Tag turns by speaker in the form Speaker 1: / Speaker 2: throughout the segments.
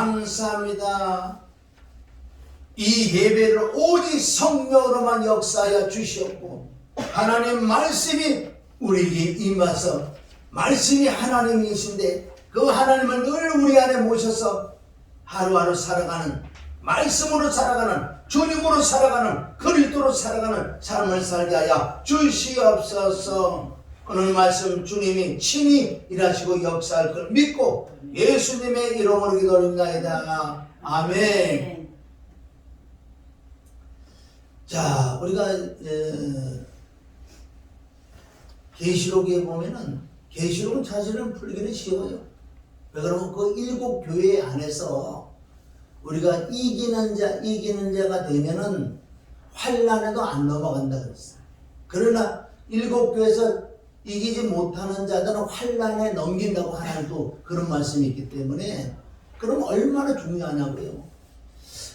Speaker 1: 감사합니다. 이 예배를 오직 성령으로만 역사하여 주시옵고 하나님 말씀이 우리에게 임하서 말씀이 하나님이신데 그 하나님을 늘 우리 안에 모셔서 하루하루 살아가는 말씀으로 살아가는 주님으로 살아가는 그리스도로 살아가는 삶을 살게 하여 주시옵소서. 오늘 말씀 주님이 친히 일하시고 역사할 걸 믿고 예수님의 이름으로 기도드립니다. 아멘. 자, 우리가 계시록에 보면은 계시록은 사실은 풀기는 쉬워요. 왜 그러면 그 7교회 안에서 우리가 이기는 자가 되면은 환난에도 안 넘어간다 그랬어요. 그러나 7교회에서 이기지 못하는 자들은 환난에 넘긴다고 하나님도 그런 말씀이 있기 때문에 그럼 얼마나 중요하냐고요.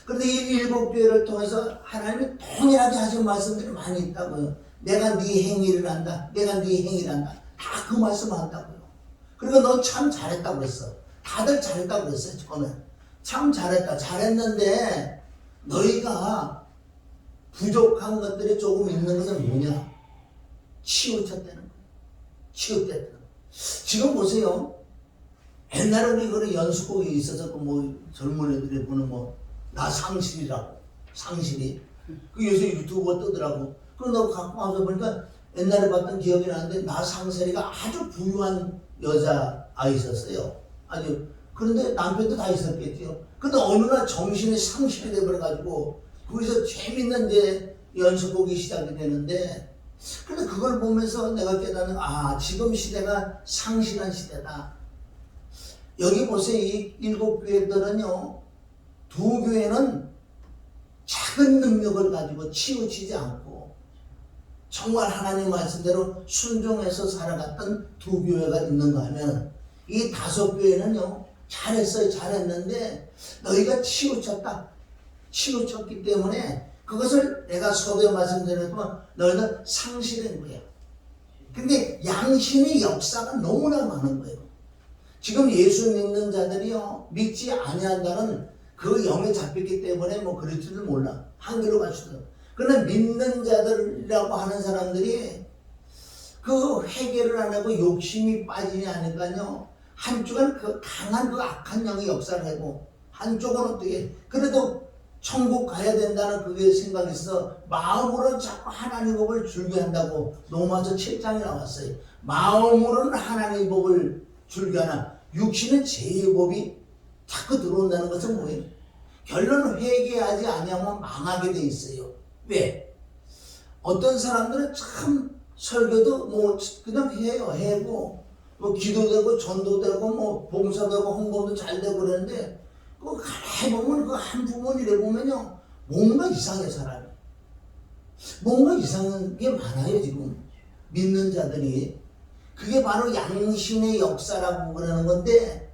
Speaker 1: 그런데 이 7교회를 통해서 하나님이 동일하게 하신 말씀들이 많이 있다고요. 내가 네 행위를 한다. 내가 네 행위를 한다. 다 그 말씀을 한다고요. 그리고 넌 참 잘했다고 그랬어. 다들 잘했다고 그랬어요. 처음엔. 참 잘했다. 잘했는데 너희가 부족한 것들이 조금 있는 것은 뭐냐? 치우쳤다는 거예요. 치우쳤다는 거예요. 지금 보세요. 옛날에 우리 그런 연수곡이 있어서 뭐 젊은 애들이 보는 나 상실이라고. 상실이. 그 요새 유튜브가 뜨더라고. 그럼 너 갖고 와서 보니까 옛날에 봤던 기억이 나는데 나 상실이가 아주 부유한 여자 아이였어요. 아주. 그런데 남편도 다 있었겠죠. 근데 어느 날 정신이 상실이 돼버려가지고 거기서 재밌는 이제 연습곡이 시작이 되는데 근데 그걸 보면서 내가 깨닫는 지금 시대가 상실한 시대다. 여기 보세요. 이 7교회들은요. 2교회는 작은 능력을 가지고 치우치지 않고 정말 하나님 말씀대로 순종해서 살아갔던 2교회가 있는가 하면 이 5교회는요. 잘했어요. 잘했는데 너희가 치우쳤다. 치우쳤기 때문에 그것을 내가 서두에 말씀드렸지만 너희는 상실한 거예요. 근데 양심의 역사가 너무나 많은 거예요. 지금 예수 믿는 자들이요. 믿지 아니한다는 그 영에 잡혔기 때문에 그럴지도 몰라. 한글로 가르치더라고요. 그러나 믿는 자들이라고 하는 사람들이 그 회개를 안 하고 욕심이 빠지지 않으니까요. 한쪽은 그 강한 그 악한 영의 역사를 하고 한쪽은 어떻게 그래도 천국 가야 된다는 그게 생각이 있어서 마음으로는 자꾸 하나님 법을 즐겨한다고 로마서 7장에 나왔어요. 마음으로는 하나님 법을 즐겨하나 육신은 죄의 법이 자꾸 들어온다는 것은 뭐예요? 결론은 회개하지 아니하면 망하게 돼 있어요. 왜? 어떤 사람들은 참 설교도 그냥 해요. 해고 기도되고 전도되고 봉사되고 헌금도 잘 되고 그러는데 가만히 보면 그 한 부분 이래 보면요 뭔가 이상해 사람이. 뭔가 이상한 게 많아요 지금 믿는 자들이. 그게 바로 양심의 역사라고 그러는 건데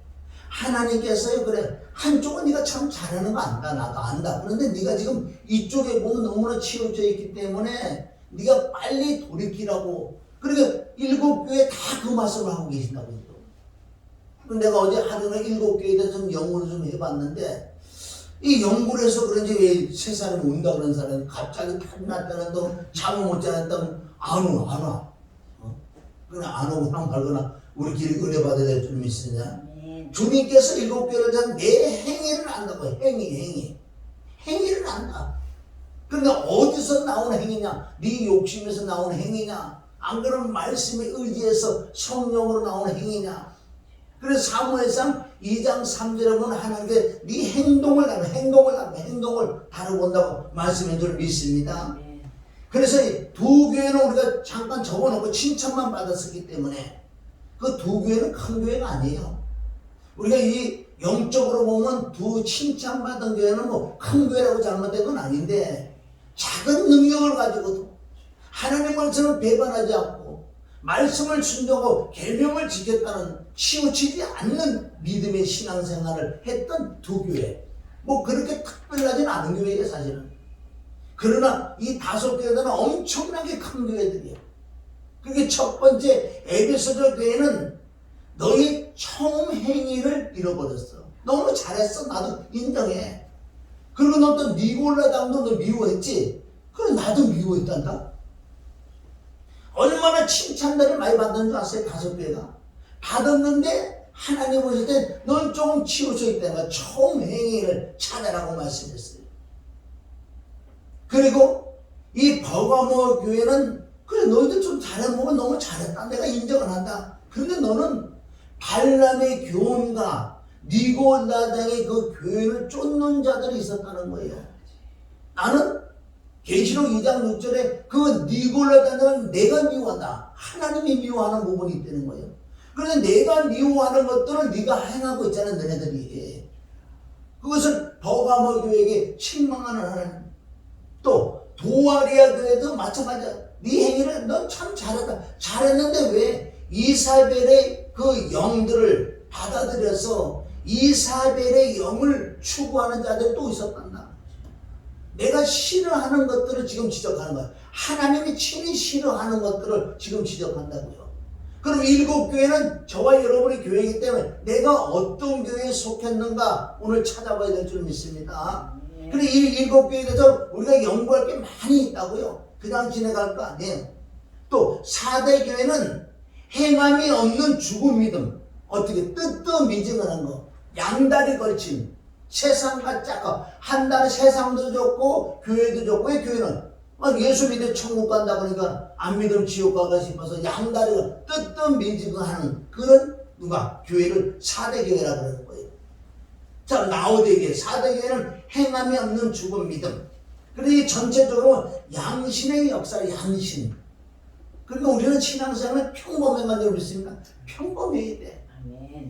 Speaker 1: 하나님께서요 그래 한쪽은 네가 참 잘하는 거 안다. 나도 안다. 그런데 네가 지금 이쪽에 보면 너무나 치우쳐 있기 때문에 네가 빨리 돌이키라고. 그러니까 7교회 다 그 말씀을 하고 계신다고요. 내가 어제 하루는 7교회에 대해서 좀 연구를 좀 해봤는데 이 연구를 해서 그런지 왜 세 사람이 온다 그런 사람이 갑자기 탐났다는 또 잠을 못 자는다면 안 와. 그냥 안 오거나 말거나 우리끼리 은혜 받아야 될 줄 믿으냐. 주님께서 7교회를 대한 내 행위를 안다고. 행위를 안다. 그러니까 어디서 나오는 행위냐? 네 욕심에서 나오는 행위냐? 안 그러면 말씀에 의지해서 성령으로 나오는 행위냐? 그래서 사무엘상 2장 3절에 보면 하나님께 네 행동을 다뤄본다고 말씀해 줄 믿습니다. 그래서 2교회는 우리가 잠깐 접어놓고 칭찬만 받았었기 때문에 그 2교회는 큰 교회가 아니에요. 우리가 이 영적으로 보면 칭찬받은 교회는 큰 교회라고 잘못된 건 아닌데 작은 능력을 가지고도 하나님 말씀을 배반하지 않고 말씀을 순종하고 계명을 지켰다는 치우치지 않는 믿음의 신앙생활을 했던 2교회. 그렇게 특별하진 않은 교회예요 사실은. 그러나 이 5교회들은 엄청나게 큰 교회들이에요. 그게 첫 번째 에베소서 교회는 너희 처음 행위를 잃어버렸어. 너무 잘했어. 나도 인정해. 그리고 너 또 니골라당도 너 미워했지? 그래 나도 미워했단다. 얼마나 칭찬들을 많이 받는 줄 아세요? 5배가. 받았는데 하나님 보실 때 넌 조금 치우쳐 있다는 거야. 총 행위를 찾아라고 말씀했어요. 그리고 이 버가모 교회는 그래 너희들 좀 잘해보면 너무 잘했다. 내가 인정을 한다. 그런데 너는 발람의 교훈과 니골라당의 그 교회를 쫓는 자들이 있었다는 거예요. 나는 계시록 2장 6절에 그 니골라당은 내가 미워한다. 하나님이 미워하는 부분이 있다는 거예요. 그런데 내가 미워하는 것들을 네가 행하고 있잖아. 너네들이. 그것을 버가모 교회에게 실망하는 하나님. 또 도아리아 교회도 마찬가지야. 네 행위를 넌 참 잘했다. 잘했는데 왜 이사벨의 그 영들을 받아들여서 이사벨의 영을 추구하는 자들이 또 있었단다. 내가 싫어하는 것들을 지금 지적하는 거야. 하나님이 친히 싫어하는 것들을 지금 지적한다고요. 그럼 7교회는 저와 여러분의 교회이기 때문에 내가 어떤 교회에 속했는가 오늘 찾아봐야 될 줄 믿습니다. 그래 이 7교회에 대해서 우리가 연구할 게 많이 있다고요. 그냥 지나갈 거 아니에요. 또 4대 교회는 행함이 없는 죽은 믿음. 어떻게 뜨뜻미지근한 거. 양다리 걸친 세상과 짝고 한 달에 세상도 좋고 교회도 좋고. 왜 교회는 예수 믿어 천국 간다 그러니까 안 믿으면 지옥 가고 싶어서 양다리가 뜨뜻미지근하는 그런 누가 교회를 4대 교회라고 그러는 거예요. 자, 라오디게아 4대 교회는 행함이 없는 죽은 믿음. 그리고 전체적으로 양신의 역사, 양신. 그러니까 우리는 신앙생활은 평범해만 되고 있습니다. 평범해야 돼.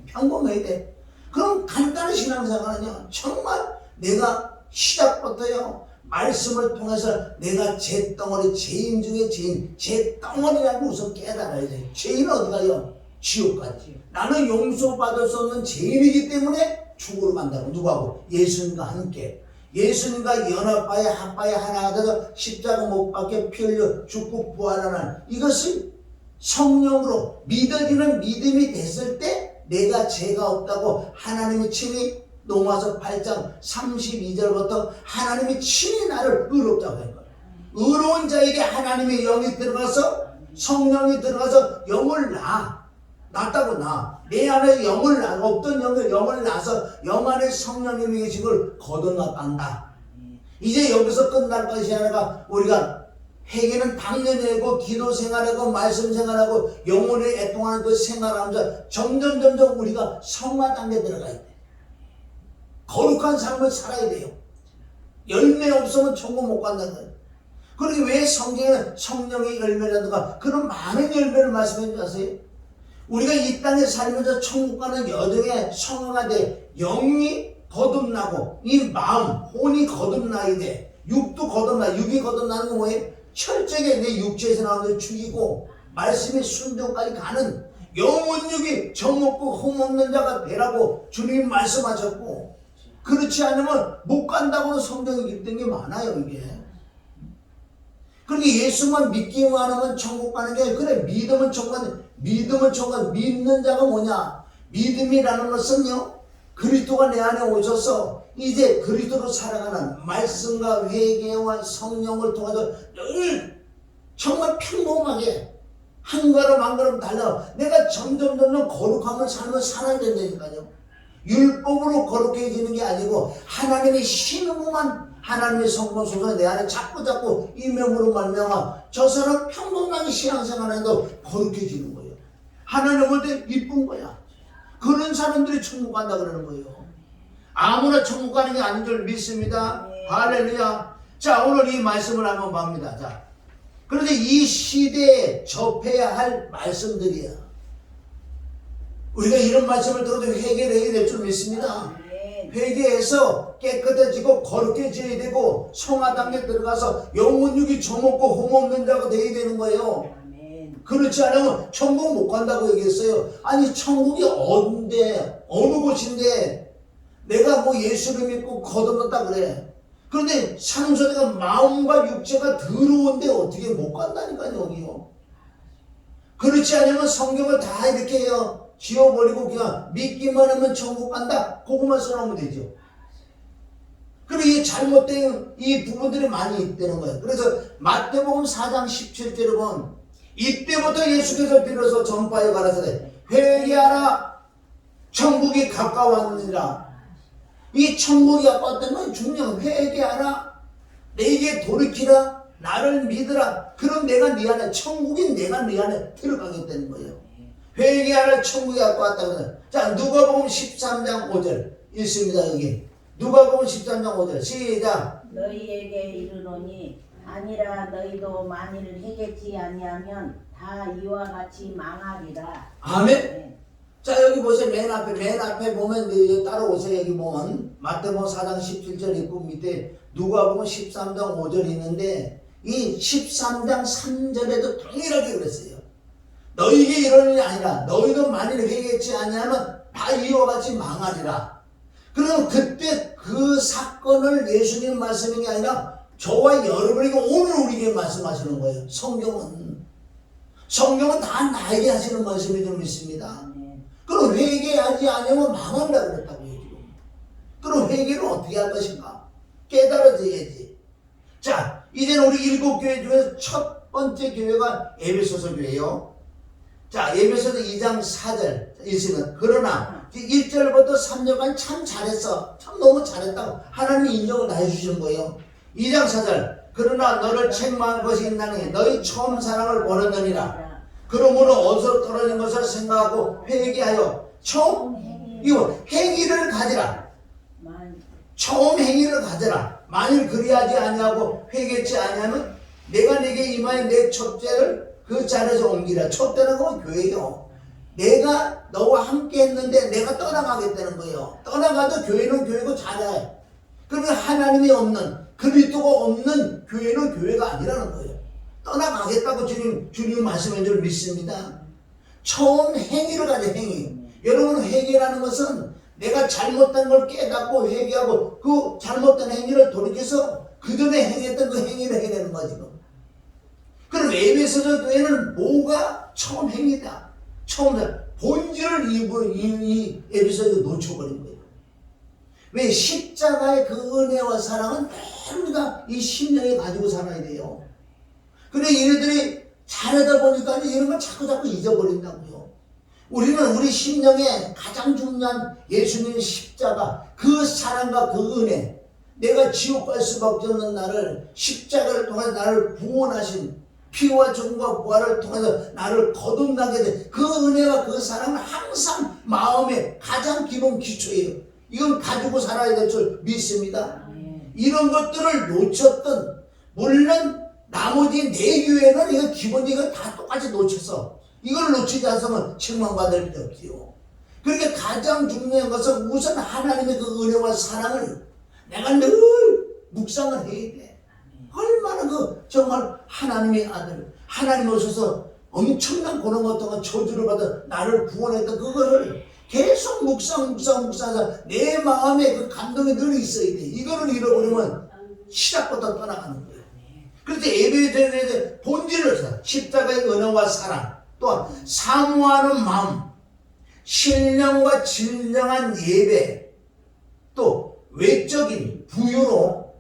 Speaker 1: 평범해야 돼. 그럼 간단한 신앙생활은요, 정말 내가 시작부터요, 말씀을 통해서 내가 제 덩어리, 죄인 중에 죄인, 제 덩어리라고 우선 깨달아야 돼. 죄인은 어디 가요? 지옥 가지. 나는 용서받을 수 없는 죄인이기 때문에 죽으러 간다고. 누구하고? 예수님과 함께. 예수님과 연합하여 합하여 하나가 되어서 십자가 못 박혀 피 흘려 죽고 부활하는 이것이 성령으로 믿어지는 믿음이 됐을 때 내가 죄가 없다고 하나님이 친히 로마서 8장 32절부터 하나님이 친히 나를 의롭다고 한 거예요. 의로운 자에게 하나님의 영이 들어가서 성령이 들어가서 영을 낳았다고 나. 내 안에 영을 없던 영을 낳아서 영 안에 성령님이 계신 걸 거듭났단다. 이제 여기서 끝날 것이 아니라 우리가 회개는 당연히 하고 기도 생활하고 말씀 생활하고 영혼을 애통하는 그 생활하면서 점점 우리가 성화 단계에 들어가야 돼. 거룩한 삶을 살아야 돼요. 열매 없으면 천국 못 간다는 거예요. 그러게 왜 성경에는 성령의 열매라든가 그런 많은 열매를 말씀해 주세요. 우리가 이 땅에 살면서 천국 가는 여정에 성화가 돼. 영이 거듭나고 이 마음, 혼이 거듭나야 돼. 육도 거듭나. 육이 거듭나는 건 뭐예요? 철저하게 내 육체에서 나오는 죽이고 말씀의 순종까지 가는 영혼 육이 젖먹고 흠없는 자가 되라고 주님이 말씀하셨고, 그렇지 않으면 못 간다고 성경이 읽던 게 많아요. 이게 그렇게 예수만 믿기만 하면 천국 가는 게 아니라, 그래 믿음은 천국, 믿는 자가 뭐냐? 믿음이라는 것은요, 그리스도가 내 안에 오셔서 이제 그리스도로 살아가는 말씀과 회개와 성령을 통해서 늘 정말 평범하게 한 걸음 한 걸음 달라 내가 점점 거룩함을 삶을 살아야 된다니까요. 율법으로 거룩해지는 게 아니고 하나님의 신음만, 하나님의 성령 속에 내 안에 자꾸 임명으로 말미암아 저 사람 평범하게 신앙생활해도 거룩해지는 거예요. 하나님 볼 때 이쁜 거야. 그런 사람들이 천국 간다 그러는 거예요. 아무나 천국 가는 게 아닌 줄 믿습니다. 할렐루야. 자, 오늘 이 말씀을 한번 봅니다. 자, 그런데 이 시대에 접해야 할 말씀들이야. 우리가 이런 말씀을 들어도 회개를 해야 될 줄 믿습니다. 회개해서 깨끗해지고 거룩해져야 되고 성화 단계에 들어가서 영혼육이 젖먹고 흠없는 자가 되어야 되는 거예요. 그렇지 않으면 천국 못 간다고 얘기했어요. 아니 천국이 어딘데, 어느 곳인데 내가 뭐 예수를 믿고 거듭났다 그래. 그런데 상소대가 마음과 육체가 더러운데 어떻게 못 간다니까요. 여기요. 그렇지 않으면 성경을 다 이렇게 해요. 지워버리고 그냥 믿기만 하면 천국 간다. 그것만 써놓으면 되죠. 그리고 이 잘못된 이 부분들이 많이 있다는 거예요. 그래서 마태복음 4장 17절에 보면 이때부터 예수께서 비로소 전파에 가라사대 회개하라 천국이 가까웠느니라. 이 천국이 가까웠다는 건 중요한 회개하라 내게 돌이키라 나를 믿으라. 그럼 내가 네 안에 천국인 내가 네 안에 들어가겠다는 거예요. 회개하라 천국이 가까웠다는. 자 누가복음 13장 5절 읽습니다. 여기 누가복음 13장 5절 시작.
Speaker 2: 너희에게 이르노니 아니라 너희도 만일 회개치 아니하면 다 이와 같이 망하리라.
Speaker 1: 아멘.
Speaker 2: 네.
Speaker 1: 자 여기 보세요. 맨 앞에 보면 여기 따라오세요. 여기 보면 마태복음 4장 17절 있고 밑에 누가복음 13장 5절 있는데 이 13장 3절에도 동일하게 그랬어요. 너희에게 이러는 게 아니라 너희도 만일 회개치 아니하면 다 이와 같이 망하리라. 그럼 그때 그 사건을 예수님 말씀인 게 아니라 저와 여러분에게 오늘 우리에게 말씀하시는 거예요. 성경은 다 나에게 하시는 말씀이 좀 있습니다. 그럼 회개하지 않으면 망한다 그랬다고요. 지금. 그럼 회개를 어떻게 할 것인가? 깨달아져야지. 자 이제는 우리 7교회 중에서 첫 번째 교회가 에베소서 교회예요. 자 에베소서 2장 4절 읽으면 그러나 1절부터 3절까지 참 잘했어. 참 너무 잘했다고 하나님이 인정을 다 해주시는 거예요. 2장 4절 그러나 너를 책망할 것이 있나니 너희 처음 사랑을 버렸느니라. 그러므로 어디서 떨어진 것을 생각하고 회개하여 처음 이거 행위를 가지라. 처음 행위를 가져라. 만일 그리하지 아니하고 회개치 아니하면 내가 네게 임하여 내 첩대를 그 자리에서 옮기라. 첩대는 건 교회요. 내가 너와 함께 했는데 내가 떠나가겠다는 거예요. 떠나가도 교회는 교회고 잘해. 그러면 하나님이 없는 그리스도가 없는 교회는 교회가 아니라는 거예요. 떠나가겠다고 주님 말씀한 줄 믿습니다. 처음 행위를 가져 행위. 여러분 회개라는 것은 내가 잘못된 걸 깨닫고 회개하고 그 잘못된 행위를 돌이켜서 그 전에 행했던 그 행위를 해내는 거지. 그럼 에베소서 교회는 뭐가 처음 행위다. 처음 본질을 이 에베소서에 놓쳐버린 거예요. 왜 십자가의 그 은혜와 사랑은 늘 우리가 이 심령에 가지고 살아야 돼요. 근데 얘네들이 잘하다 보니까 이런 걸 자꾸 잊어버린다고요. 우리는 우리 심령에 가장 중요한 예수님의 십자가 그 사랑과 그 은혜 내가 지옥 갈 수밖에 없는 나를 십자가를 통해 나를 구원하신 피와 죽음과 부활을 통해서 나를 거듭나게 된 그 은혜와 그 사랑은 항상 마음의 가장 기본 기초예요. 이건 가지고 살아야 될 줄 믿습니다. 이런 것들을 놓쳤던 물론 나머지 네 교회는 이거 기본적으로 다 똑같이 놓쳤어. 이걸 놓치지 않으면 책망받을 데 없지요. 그러니까 가장 중요한 것은 우선 하나님의 그 은혜와 사랑을 내가 늘 묵상을 해야 돼. 얼마나 정말 하나님의 아들 하나님 오셔서 엄청난 그런 것들과 저주를 받아 나를 구원했던 그거를 계속 묵상해서 내 마음에 그 감동이 늘 있어야 돼. 이거를 잃어버리면 시작부터 떠나가는 거예요. 그래서 예배의 본질을 십자가의 은혜와 사랑 또한 사모하는 마음 신령과 진정한 예배 또 외적인 부유로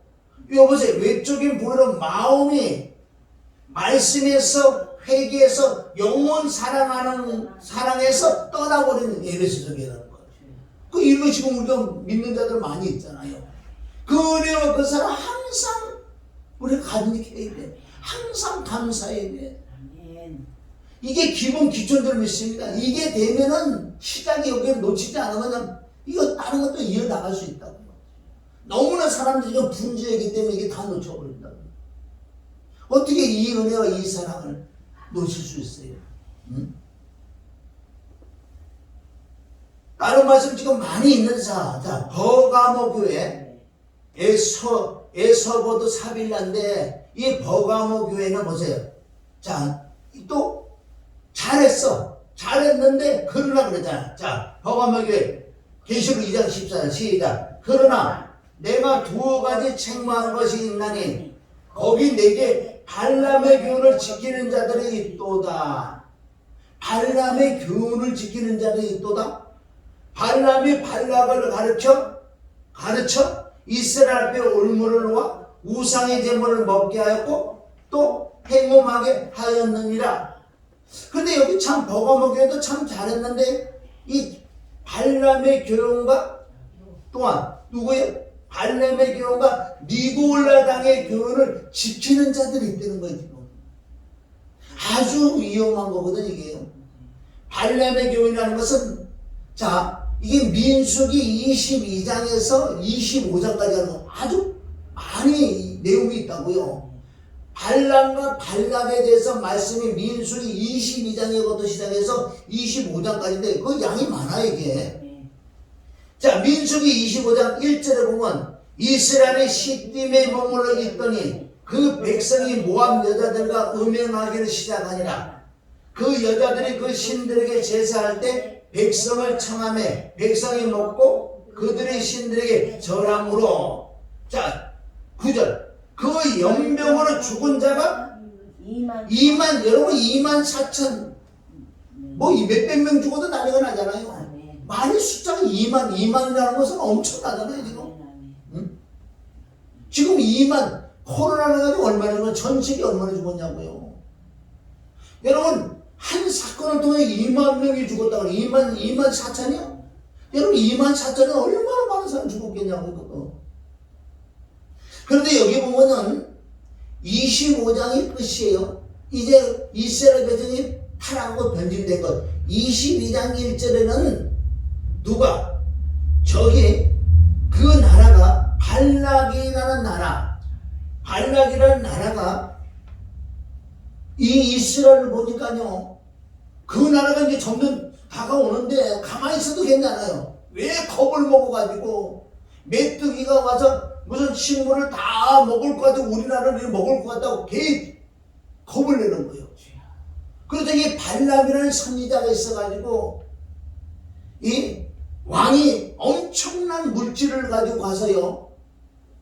Speaker 1: 여보세요. 외적인 부유로 마음이 말씀에서 회개해서 영원 사랑에서 떠나버리는 에베소서교회라는 거예요. 이거 지금 우리가 믿는 자들 많이 있잖아요. 그 은혜와 그 사랑 항상 우리가 간직해야 돼. 항상 감사해야 돼. 이게 기본 기초들 믿습니다. 이게 되면은 시작이 여기를 놓치지 않으면 이거 다른 것도 이어나갈 수 있다고. 너무나 사람들이 분주하기 때문에 이게 다 놓쳐버린다고. 어떻게 이 은혜와 이 사랑을 놓칠 수 있어요? 다른 말씀 지금 많이 있는 자 버가모 교회 에서보드 사빌라인데 이 버가모 교회는 보세요. 자, 또 잘했는데 그러나 그랬잖아. 자, 버가모 교회 계시록 2장 14절 시작. 그러나 내가 두어 가지 책망한 것이 있나니 거기 내게 발람의 교훈을 지키는 자들이 있도다. 발람의 교훈을 지키는 자들이 있도다. 발람이 발락을 가르쳐 이스라엘 앞에 올무를 놓아 우상의 제물을 먹게 하였고 또 행음하게 하였느니라. 근데 여기 참 버가모교회도 참 잘했는데 이 발람의 교훈과 또한 누구예요? 발람의 교훈과 니골라당의 교훈을 지키는 자들이 있다는 거예요. 지금. 아주 위험한 거거든 이게요. 발람의 교훈이라는 것은 자 이게 민수기 22장에서 25장까지 하는 거 아주 많이 내용이 있다고요. 발람과 발락에 대해서 말씀이 민수기 22장에부터 시작해서 25장까지인데 그 양이 많아 이게. 자 민수기 25장 1절에 보면 이스라엘이 시딤에 머물러 있더니 그 백성이 모압 여자들과 음행하기를 시작하니라. 그 여자들이 그 신들에게 제사할 때 백성을 청하매 백성이 먹고 그들의 신들에게 절함으로. 자 9절 그 연병으로 죽은 자가 2만 여러분 2만 4천 뭐 몇백 명 죽어도 난리가 나잖아요. 많이 숫자가 2만이라는 것은 엄청나잖아요 지금. 응? 지금 2만 코로나를 가지고 얼마나 죽었냐 전 세계 얼마나 죽었냐고요. 여러분 한 사건을 통해 2만 명이 죽었다고 2만 4천이요? 여러분 2만 4천은 얼마나 많은 사람 죽었겠냐고요 그거. 그런데 여기 보면은 25장이 끝이에요. 이제 이스라엘 백성이 타락하고 변질된 것. 22장 1절에는 누가 저기 그 나라가 발락이라는 나라가 이 이스라엘을 보니까요 그 나라가 이제 점점 다가오는데 가만히 있어도 괜찮아요. 왜 겁을 먹어가지고 메뚜기가 와서 무슨 식물을 다 먹을 것 같다고 우리나라를 먹을 것 같다고 개 겁을 내는 거예요. 그러더니 발람이라는 선지자가 있어가지고 이 왕이 엄청난 물질을 가지고 가서요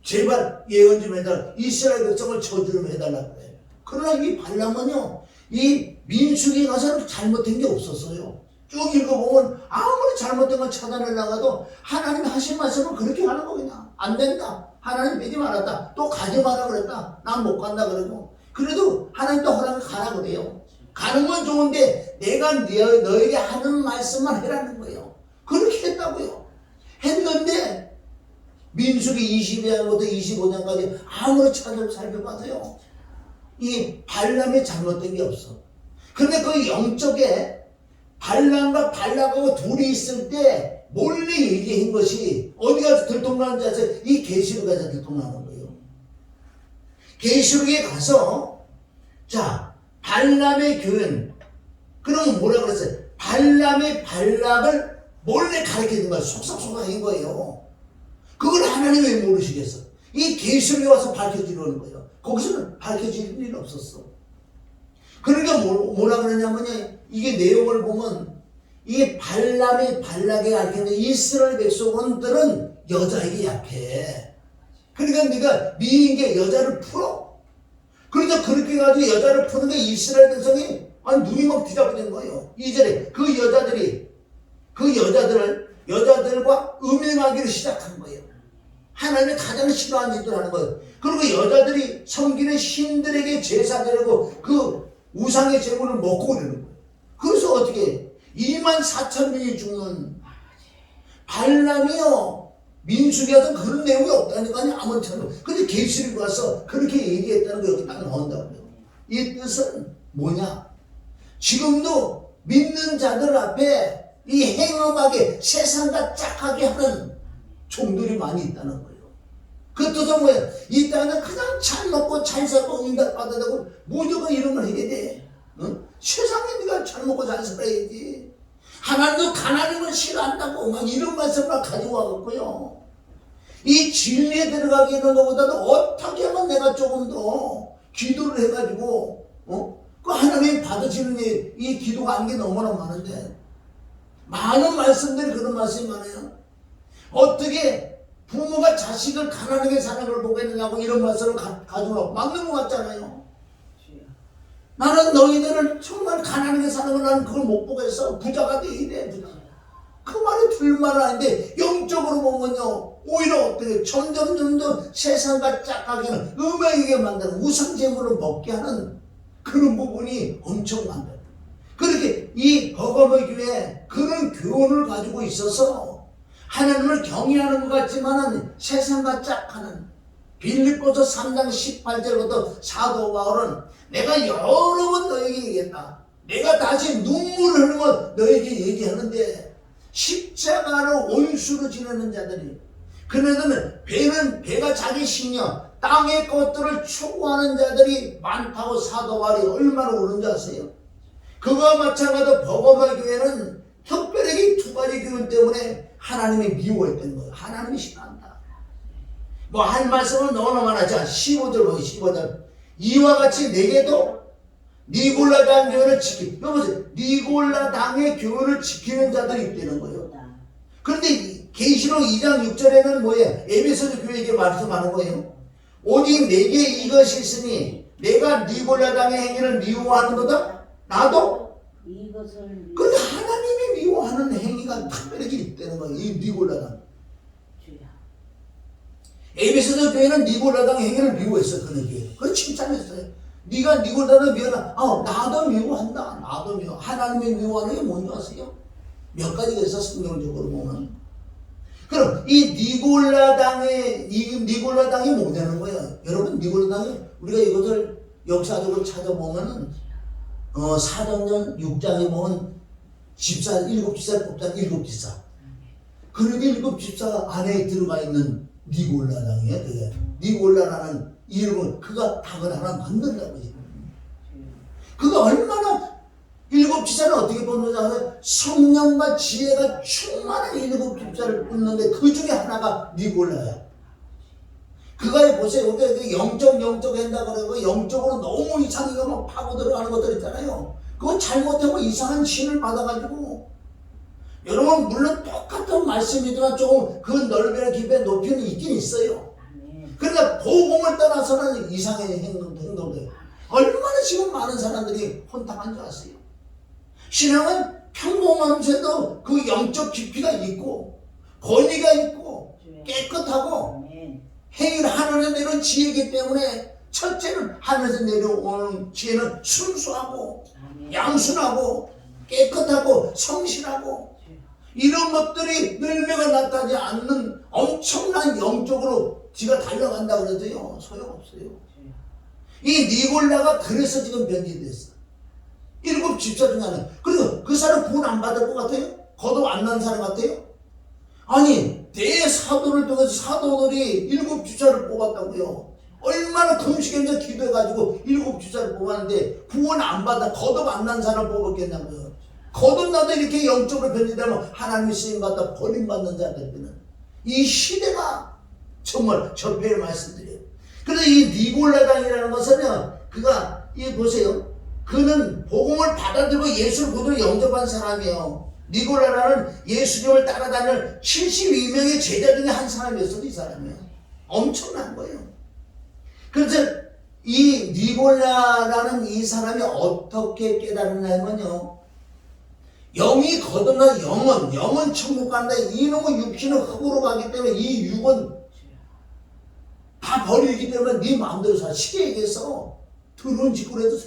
Speaker 1: 제발 예언 좀 해달라 이스라엘 백성을 저주 좀 해달라고 해요. 그러나 이 발람은요 이 민수기에 가서는 잘못된 게 없었어요. 쭉 읽어보면 아무리 잘못된 걸 찾아내려가도 하나님이 하신 말씀은 그렇게 하는 거 그냥 안 된다. 하나님 믿지 말았다. 또 가지 마라 그랬다. 난 못 간다 그러고 그래도 하나님 또 허락을 가라 그래요. 가는 건 좋은데 내가 너에게 하는 말씀만 해라는 거예요. 그렇게 했다고요. 했는데 민수기 22장부터 25장까지 아무리 살펴봐도요 이 발람이 잘못된 게 없어. 그런데 그 영적에 발람과 발락하고 둘이 있을 때 몰래 얘기한 것이 어디 가서 들통나는 자서 이 계시록에 가서 들통나는 거예요. 계시록에 가서 자 발람의 교훈 그러면 뭐라 그랬어요? 발람의 발락을 몰래 가르쳐준 거야. 속삭속삭인 거예요. 그걸 하나님이 왜 모르시겠어? 이 계시록에 와서 밝혀주려는 거예요. 거기서는 밝혀질 일은 없었어. 그러니까 뭐라 그러냐면 이게 내용을 보면 이게 발람이 발락에 가르치는데 이스라엘 백성들은 여자에게 약해. 그러니까 네가 미인계 여자를 풀어. 그러니까 그렇게 가지고 여자를 푸는 게 이스라엘 백성이 아니 눈이 막 뒤잡아진 거예요. 이전에 그 여자들과 음행하기를 시작한 거예요. 하나님이 가장 싫어하는 짓을 하는 거예요. 그리고 여자들이 섬기는 신들에게 제사 드리고 그 우상의 제물을 먹고 그러는 거예요. 그래서 어떻게 2만 4천 명이 죽는 발람이요 민수기에서 그런 내용이 없다니까요. 아무처럼. 근데 계시록에 와서 그렇게 얘기했다는 거 여기 딱 나온다고요. 이 뜻은 뭐냐? 지금도 믿는 자들 앞에 이 행음하게 세상과 짝하게 하는 종들이 많이 있다는 거예요. 그 뜻은 뭐예요? 이 땅에 가장 잘 먹고 잘 살고 응답받아야 되고 무조건 이런 걸 해야 돼. 응? 세상에 네가 잘 먹고 잘 살아야지. 하나님도 가난한 걸 싫어한다고 막 이런 말씀을 가지고 와갖고요. 이 진리에 들어가게 하는 것보다도 어떻게 하면 내가 조금 더 기도를 해가지고 그 하나님 받으시는 이 기도가 안 게 너무나 많은데 많은 말씀들이 그런 말씀이 많아요. 어떻게 부모가 자식을 가난하게 사는 걸 보겠느냐고 이런 말씀을 가지고 막는 것 같잖아요. 나는 너희들을 정말 가난하게 사는 걸 나는 그걸 못 보겠어. 부자가 돼 이래. 부자. 그 말이 들만 아닌데 영적으로 보면요 오히려 어떻게 점점 세상과 짝하기는 음행하게 만드는 우상제물을 먹게 하는 그런 부분이 엄청 많다. 그렇게 이 버거머 교회에 그런 교훈을 가지고 있어서 하나님을 경외하는 것 같지만은 세상과 짝하는 빌립보서 3장 18절부터 사도 바울은 내가 여러 번 너에게 얘기했다. 내가 다시 눈물을 흘리면 너에게 얘기하는데 십자가를 원수로 지내는 자들이 그네들은 배가 자기 신여 땅의 것들을 추구하는 자들이 많다고 사도 바울이 얼마나 우는지 아세요? 그거와 마찬가지로 버거마 교회는 특별히 두 가지 교훈 때문에 하나님이 미워했던 거예요. 하나님이 싫어한다. 뭐 한 말씀은 너무나 많아. 자 15절 보세요. 15절 이와 같이 내게도 니골라당 교회를 여보세요. 니골라당의 교회를 지키는 자들이 있다는 거예요. 그런데 계시록 2장 6절에는 뭐예요? 에베소서 교회에게 말씀하는 거예요. 오직 내게 이것이 있으니 내가 니골라당의 행위를 미워하는도다. 나도
Speaker 2: 이것을
Speaker 1: 근데 하나님이 미워하는 행위가 특별히 있다는 거예요. 이 니골라당. 에베소서 교회는 니골라당 행위를 미워했어. 그런 교회. 그걸 칭찬했어요. 네가 니골라당을 미워한다. 나도 미워한다. 나도 미워. 하나님이 미워하는 게 뭔지 아세요? 몇 가지가 있어 성경적으로 보면. 그럼 이 니골라당이 뭐냐는 거예요? 여러분 니골라당이 우리가 이것을 역사적으로 찾아보면은 사도행전 6장에 보면 집사 일곱 집사를 뽑자는 일곱 집사. 그런 일곱 집사 안에 들어가 있는 니골라당이에요. 그게 니골라라는 이름을 그가 당을 하나 만든다고 해요. 그가 얼마나 일곱 집사는 어떻게 뽑는지 아세요? 성령과 지혜가 충만한 일곱 집사를 뽑는데 그 중에 하나가 니골라야. 그가 보세요. 우리가 영적 한다고 그러고 영적으로 너무 이상하게 막 파고 들어가는 것들 있잖아요. 그거 잘못하면 이상한 신을 받아가지고 여러분 물론 똑같은 말씀이지만 조금 그 넓이나 깊이의 높이는 있긴 있어요. 그러니까 복음을 떠나서는 이상한 행동돼요. 얼마나 지금 많은 사람들이 혼탁한 줄 아세요? 신앙은 평범하면서도 그 영적 깊이가 있고 권위가 있고 깨끗하고 행위를 하늘에서 내려온 지혜이기 때문에 첫째는 하늘에서 내려오는 지혜는 순수하고 양순하고 깨끗하고 성실하고 이런 것들이 열매가 나타나지 않는 엄청난 영적으로 지가 달려간다 그래도요 소용없어요. 이 니골라가 그래서 지금 변질됐어. 일곱 집사 중에 하나. 그리고 그 사람 구원 안 받을 것 같아요? 거듭 안 난 사람 같아요? 아니 대사도를 통해서 사도들이 일곱 집사를 뽑았다고요. 얼마나 금식에서 기도해가지고 일곱 집사를 뽑았는데 구원 안 받아 거듭 안 난 사람 뽑았겠냐고요. 거듭나도 이렇게 영적으로 변질되면 하나님이 쓰임받다 버림받는 자들은 이 시대가 정말 절폐를 말씀드려요. 그래서 이 니골라당이라는 것은요 그가 보세요. 그는 복음을 받아들이고 예수를 고도 영접한 사람이에요. 니골라라는 예수님을 따라다니는 72명의 제자 중에 한 사람이었어도 이 사람이에요. 엄청난 거예요. 그래서 이 니골라라는 이 사람이 어떻게 깨달았냐면요. 영이 거듭나 영은 천국 간다. 이놈의 육신은 흙으로 가기 때문에 이 육은 다 버리기 때문에 네 마음대로 살. 쉽게 얘기해서 더러운 짓거리 해도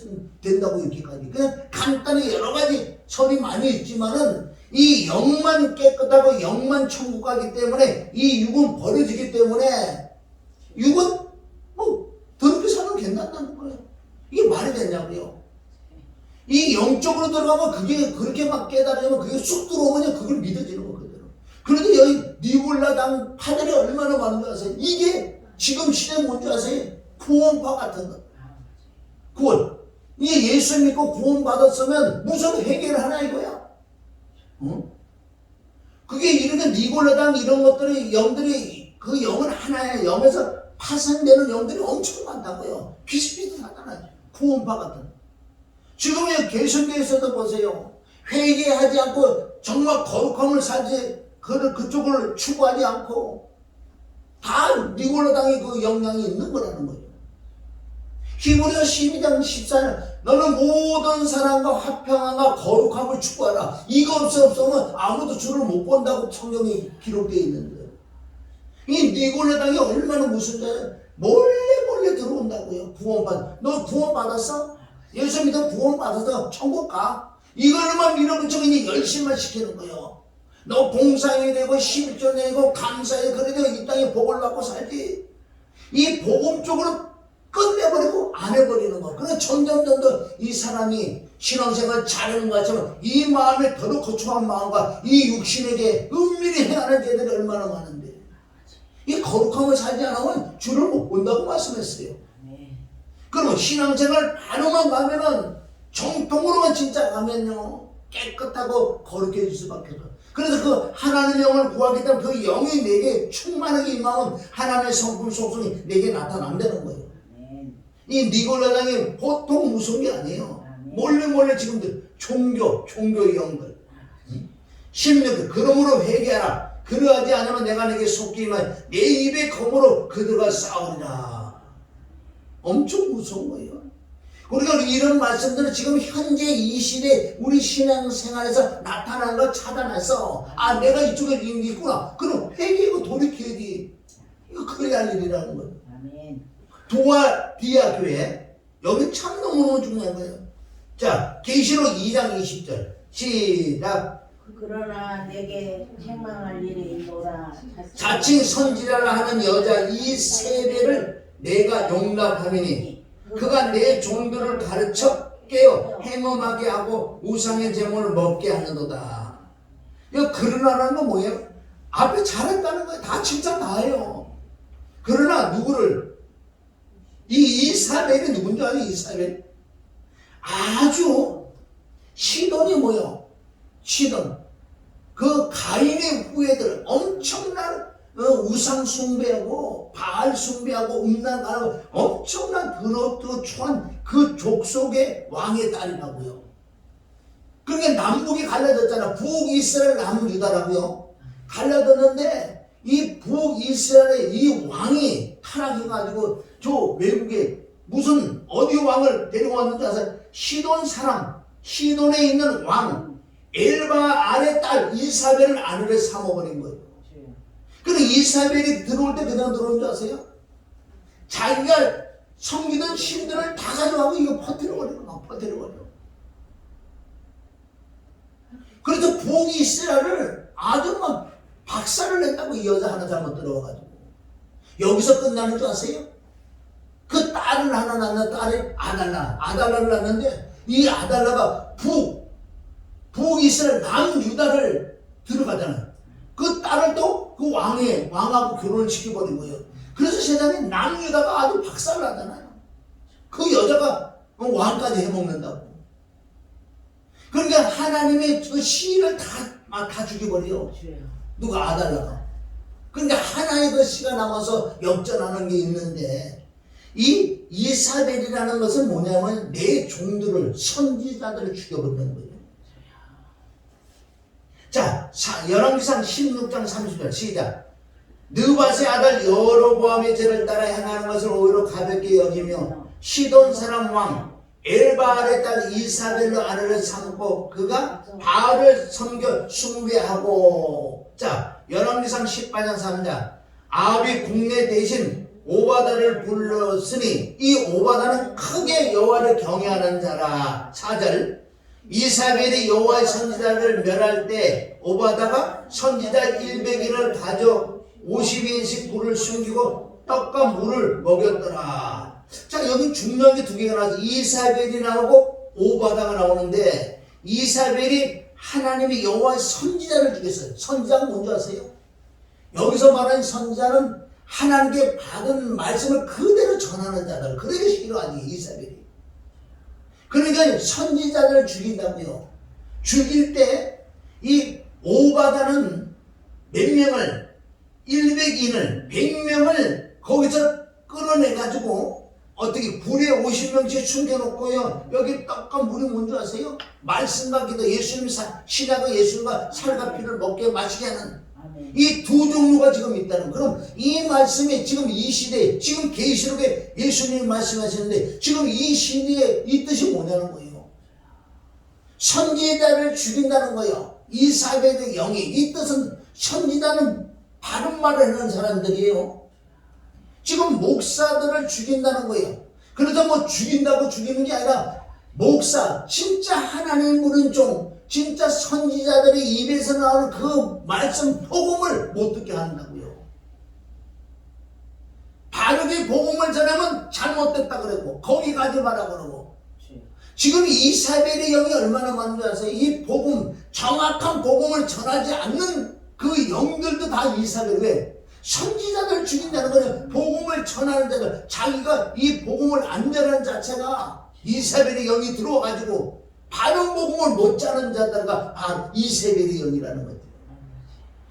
Speaker 1: 된다고 이렇게까지. 그냥 간단히 여러 가지 설이 많이 있지만은 이 영만 깨끗하고 영만 천국 가기 때문에 이 육은 버려지기 때문에 육은 뭐 더럽게 살면 괜찮다는 거예요. 이게 말이 되냐고요. 이 영적으로 들어가면 그게 그렇게 막 깨달으면 그게 쑥 들어오면 그걸 믿어지는 거거든요. 그런데 여기 니골라당 파들이 얼마나 많은지 아세요? 이게 지금 시대 뭔지 아세요? 구원파 같은 거. 구원. 이게 예수 믿고 구원 받았으면 무슨 해결을 하나 이거야? 응? 그게 이렇게 니골라당 이런 것들이 영들이 그 영은 하나야. 영에서 파생되는 영들이 엄청 많다고요. 비슷비슷하잖아요. 구원파 같은. 지금 개신교에서도 보세요. 회개하지 않고 정말 거룩함을 살지 그쪽을 추구하지 않고 다 니골라당의 그 영향이 있는 거라는 거예요. 히브리서 12장 14절 너는 모든 사람과 화평함과 거룩함을 추구하라. 이거 없으면 아무도 주를 못 본다고 성경에 기록되어 있는데 이 니골라 당이 얼마나 무슨 자야. 몰래 들어온다고요. 너 구원 받았어? 예수 믿어 구원 받아서 천국 가? 이걸로만 밀어붙이고 이제 열심만 시키는 거예요. 너 봉사해야 되고 11조 내고 감사해. 그래도 이 땅에 복을 받고 살지. 이 복음 쪽으로 끝내버리고 안 해버리는 거. 그래서 점점 이 사람이 신앙생활 잘하는 것처럼 이 마음에 더러 거추한 마음과 이 육신에게 은밀히 행하는 죄들이 얼마나 많은데 이 거룩함을 살지 않으면 주를 못 본다고 말씀했어요. 그러면 신앙생활 바로만 가면은 정통으로만 진짜 가면요 깨끗하고 거룩해질 수밖에 없어요. 그래서 그 하나님의 영을 구하기 때문에 그 영이 내게 충만하게 임하면 하나님의 성품 속성이 내게 나타난다는 거예요. 이 니골라당이 보통 무서운 게 아니에요. 몰래 지금들 종교의 영들 16 그러므로 회개하라. 그러하지 않으면 내가 내게 속기만 내 입의 검으로 그들과 싸우리라. 엄청 무서운 거예요. 우리가 이런 말씀들은 지금 현재 이 시대 우리 신앙생활에서 나타나는 걸 차단해서 내가 이쪽에 있구나. 그럼 회개하고 돌이켜야지. 이거 그래야 할 일이라는 거예요.
Speaker 2: 아멘.
Speaker 1: 도아디아 교회 여기 참 너무너무 중요한 거예요. 자 계시록 2장 20절 시작.
Speaker 2: 그러나 내게 책망할 일이 있노라.
Speaker 1: 자칭 선지자라 하는 여자 이세벨을 내가 용납하리니 그가 내 종들을 가르쳐 깨어 행음하게 하고 우상의 제물을 먹게 하는도다. 이거 그러나라는 건 뭐예요? 앞에 잘했다는 거예요. 다 칭찬 다 해요. 그러나 누구를 이 이사벨이 누군지 아세요? 이사벨 아주 시돈이 뭐예요? 시돈 그 가인의 후예들 엄청난 우상 숭배하고 바알 숭배하고 음란하고 엄청난 그렇고 초한 그 족속의 왕의 딸이라고요. 그러니까 남북이 갈라졌잖아. 북이스라엘 남유다라고요. 갈라졌는데 이 북이스라엘의 이 왕이 타락해가지고 저 외국에 무슨 어디 왕을 데려왔는지 아세요? 시돈 사람 시돈에 있는 왕 엘바알의 딸 이사벨을 아내를 삼아버린 거예요. 그리고 이사벨이 들어올 때 그냥 들어온 줄 아세요? 자기가 섬기던 신들을 다 가져가고 이거 퍼뜨려버리고 막 퍼뜨려버려. 그래서 북이스라엘을 아주 막 박살을 냈다고 이 여자 하나 잘못 들어와가지고. 여기서 끝나는 줄 아세요? 그 딸을 하나 낳는 딸이 아달라를 낳는데 이 아달라가 북이스라엘 남유다를 들어가잖아요. 그 딸을 또 그 왕하고 결혼을 시켜버린 거예요. 그래서 세상에 남유다가 아주 박살나잖아요. 그 여자가 왕까지 해먹는다고. 그러니까 하나님의 그 씨를 다 죽여버려요. 누가 아달라가. 그러니까 하나의 그 씨가 남아서 역전하는 게 있는데 이 이사벨이라는 것은 뭐냐면 내 종들을 선지자들을 죽여버리는 거예요. 자, 열왕기상 16장 30절 시작. 느밧의 아들 여로보암의 죄를 따라 행하는 것을 오히려 가볍게 여기며 시돈 사람 왕 엘바알의 딸 이사벨로 아내를 삼고 그가 바알을 섬겨 숭배하고. 자, 열왕기상 18장 3절 아합이 국내 대신 오바다를 불렀으니 이 오바다는 크게 여호와를 경외하는 자라. 4절 이사벨이 여호와의 선지자를 멸할 때 오바다가 선지자 100인을 가져 50인씩 불을 숨기고 떡과 물을 먹였더라. 자, 여기 중요한 게 두 개가 나와서 이사벨이 나오고 오바다가 나오는데 이사벨이 하나님이 여호와의 선지자를 죽였어요. 선지자가 뭔지 아세요? 여기서 말하는 선지자는 하나님께 받은 말씀을 그대로 전하는 자들. 그러기 싫어하지 이사벨이. 그러니까 선지자들을 죽인다고요. 죽일 때 이 오바다는 몇 명을 100인을 100명을 거기서 끌어내가지고 어떻게 불에 50명씩 숨겨놓고요. 여기 떡과 물이 뭔지 아세요? 말씀과 기도 예수님 신약의 예수님과 살과 피를 먹게 마시게 하는 이 두 종류가 지금 있다는. 그럼 이 말씀이 지금 이 시대에, 지금 계시록에 예수님이 말씀하시는데 지금 이 시대에 이 뜻이 뭐냐는 거예요. 선지자를 죽인다는 거예요. 이사벨의 영이. 이 뜻은 선지자는 바른 말을 하는 사람들이에요. 지금 목사들을 죽인다는 거예요. 그래서 뭐 죽인다고 죽이는 게 아니라 목사, 진짜 하나님 부른 종, 진짜 선지자들의 입에서 나오는 그 말씀 복음을 못 듣게 한다고요. 바르게 복음을 전하면 잘못됐다 그러고 거기 가지 마라 그러고. 지금 이사벨의 영이 얼마나 많은 줄 아세요? 이 복음, 정확한 복음을 전하지 않는 그 영들도 다 이사벨. 왜? 선지자들 죽인다는 거는 복음을 전하는 자들, 자기가 이 복음을 안 전하는 자체가 이사벨의 영이 들어와가지고 바른 복음을 못 자는 자들가 이사벨의 영이라는 거죠.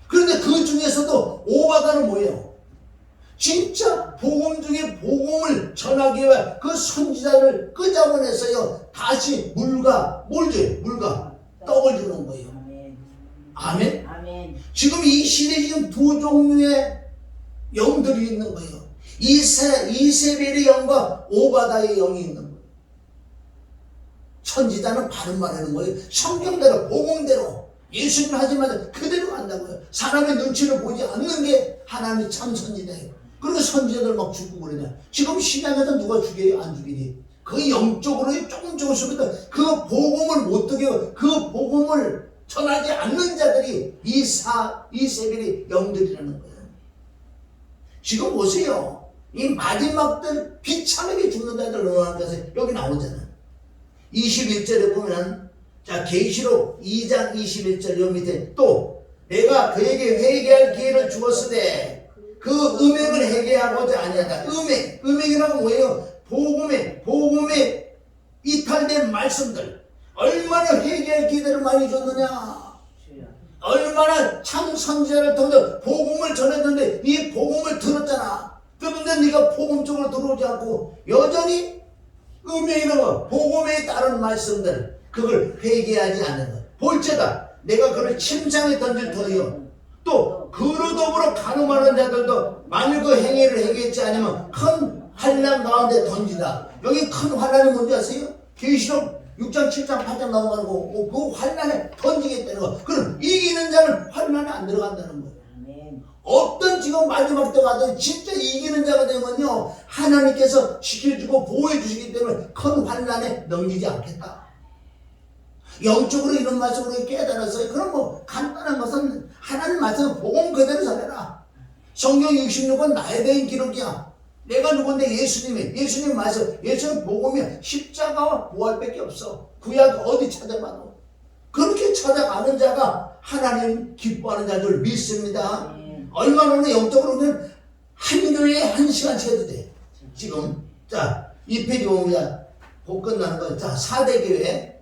Speaker 1: 그런데 그 중에서도 오바다는 뭐예요? 진짜 복음 중에 복음을 전하기 위해 그 선지자를 끄잡아내서요 다시 물과 떡을 주는 거예요. 아멘.
Speaker 2: 아멘.
Speaker 1: 지금 이 시대에 지금 두 종류의 영들이 있는 거예요. 이세벨의 영과 오바다의 영이 있는 거예요. 선지자는 바른 말 하는 거예요. 성경대로 복음대로 예수님 하지만 그대로 간다고요. 사람의 눈치를 보지 않는 게 하나님의 참 선지자예요. 그리고 선지자들 막 죽고 그러냐. 지금 시장에서 누가 죽여요? 안 죽이니. 그 영적으로 조금씩 그 복음을 못 듣게 그 복음을 전하지 않는 자들이 이세벨의 영들이라는 거예요. 지금 보세요. 이 마지막들 비참하게 죽는 자들 얼마나 가서 여기 나오잖아요. 21절에 보면 자 계시록 2장 21절 요 밑에 또 내가 그에게 회개할 기회를 주었으되 그 음행을 회개하고자 아니하다. 음행이라고 뭐예요? 복음에 이탈된 말씀들 얼마나 회개할 기회를 많이 줬느냐. 얼마나 참 선지자를 통해서 복음을 전했는데 이 복음을 들었잖아. 그런데 네가 복음 쪽으로 들어오지 않고 여전히 음행이라고 복음에 따른 말씀들 그걸 회개하지 않는 것. 볼지다 내가 그를 침상에 던질 터이요 또 그로 더불어 간음하는 자들도 만일 그 행위를 행했지 않으면 큰 환난 가운데 던지다. 여기 큰 환난이 뭔지 아세요? 계시록 6장 7장 8장 넘어가는 거 그 환난에 던지겠다는 거. 그럼 이기는 자는 환난에 안 들어간다는 거예요. 어떤 지금 마지막 때 가도 진짜 이기는 자가 되면요 하나님께서 지켜주고 보호해 주시기 때문에 큰 환난에 넘기지 않겠다. 영적으로 이런 말씀으로 깨달았어요. 그럼 뭐 간단한 것은 하나님 말씀 복음 그대로 전해라. 성경 66권 나에 대한 기록이야. 내가 누군데 예수님 말씀, 예수님 복음이야. 십자가와 부활밖에 없어. 구약 어디 찾아봐도. 그렇게 찾아가는 자가 하나님 기뻐하는 자들 믿습니다. 얼마나 영적으로 보면 한 교회에 한 시간씩 해도 돼. 지금 자 이 페이지 보면 곧 끝나는 거. 자 4대 교회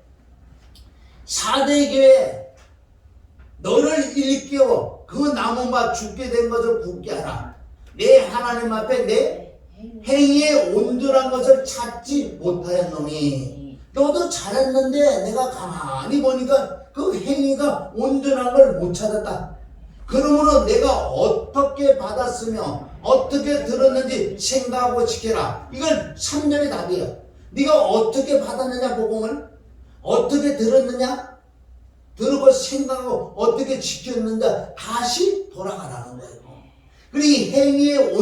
Speaker 1: 너를 일깨워 그 나무밭 죽게 된 것을 굳게 하라. 내 하나님 앞에 내 행위에 온전한 것을 찾지 못하였노니. 너도 잘했는데 내가 가만히 보니까 그 행위가 온전한 걸 못 찾았다. 그러므로 내가 어떻게 받았으며 어떻게 들었는지 생각하고 지켜라. 이건 3절의 답이에요. 네가 어떻게 받았느냐 복음을 어떻게 들었느냐 들고 생각하고 어떻게 지켰는지 다시 돌아가라는 거예요. 그리고 이 행위의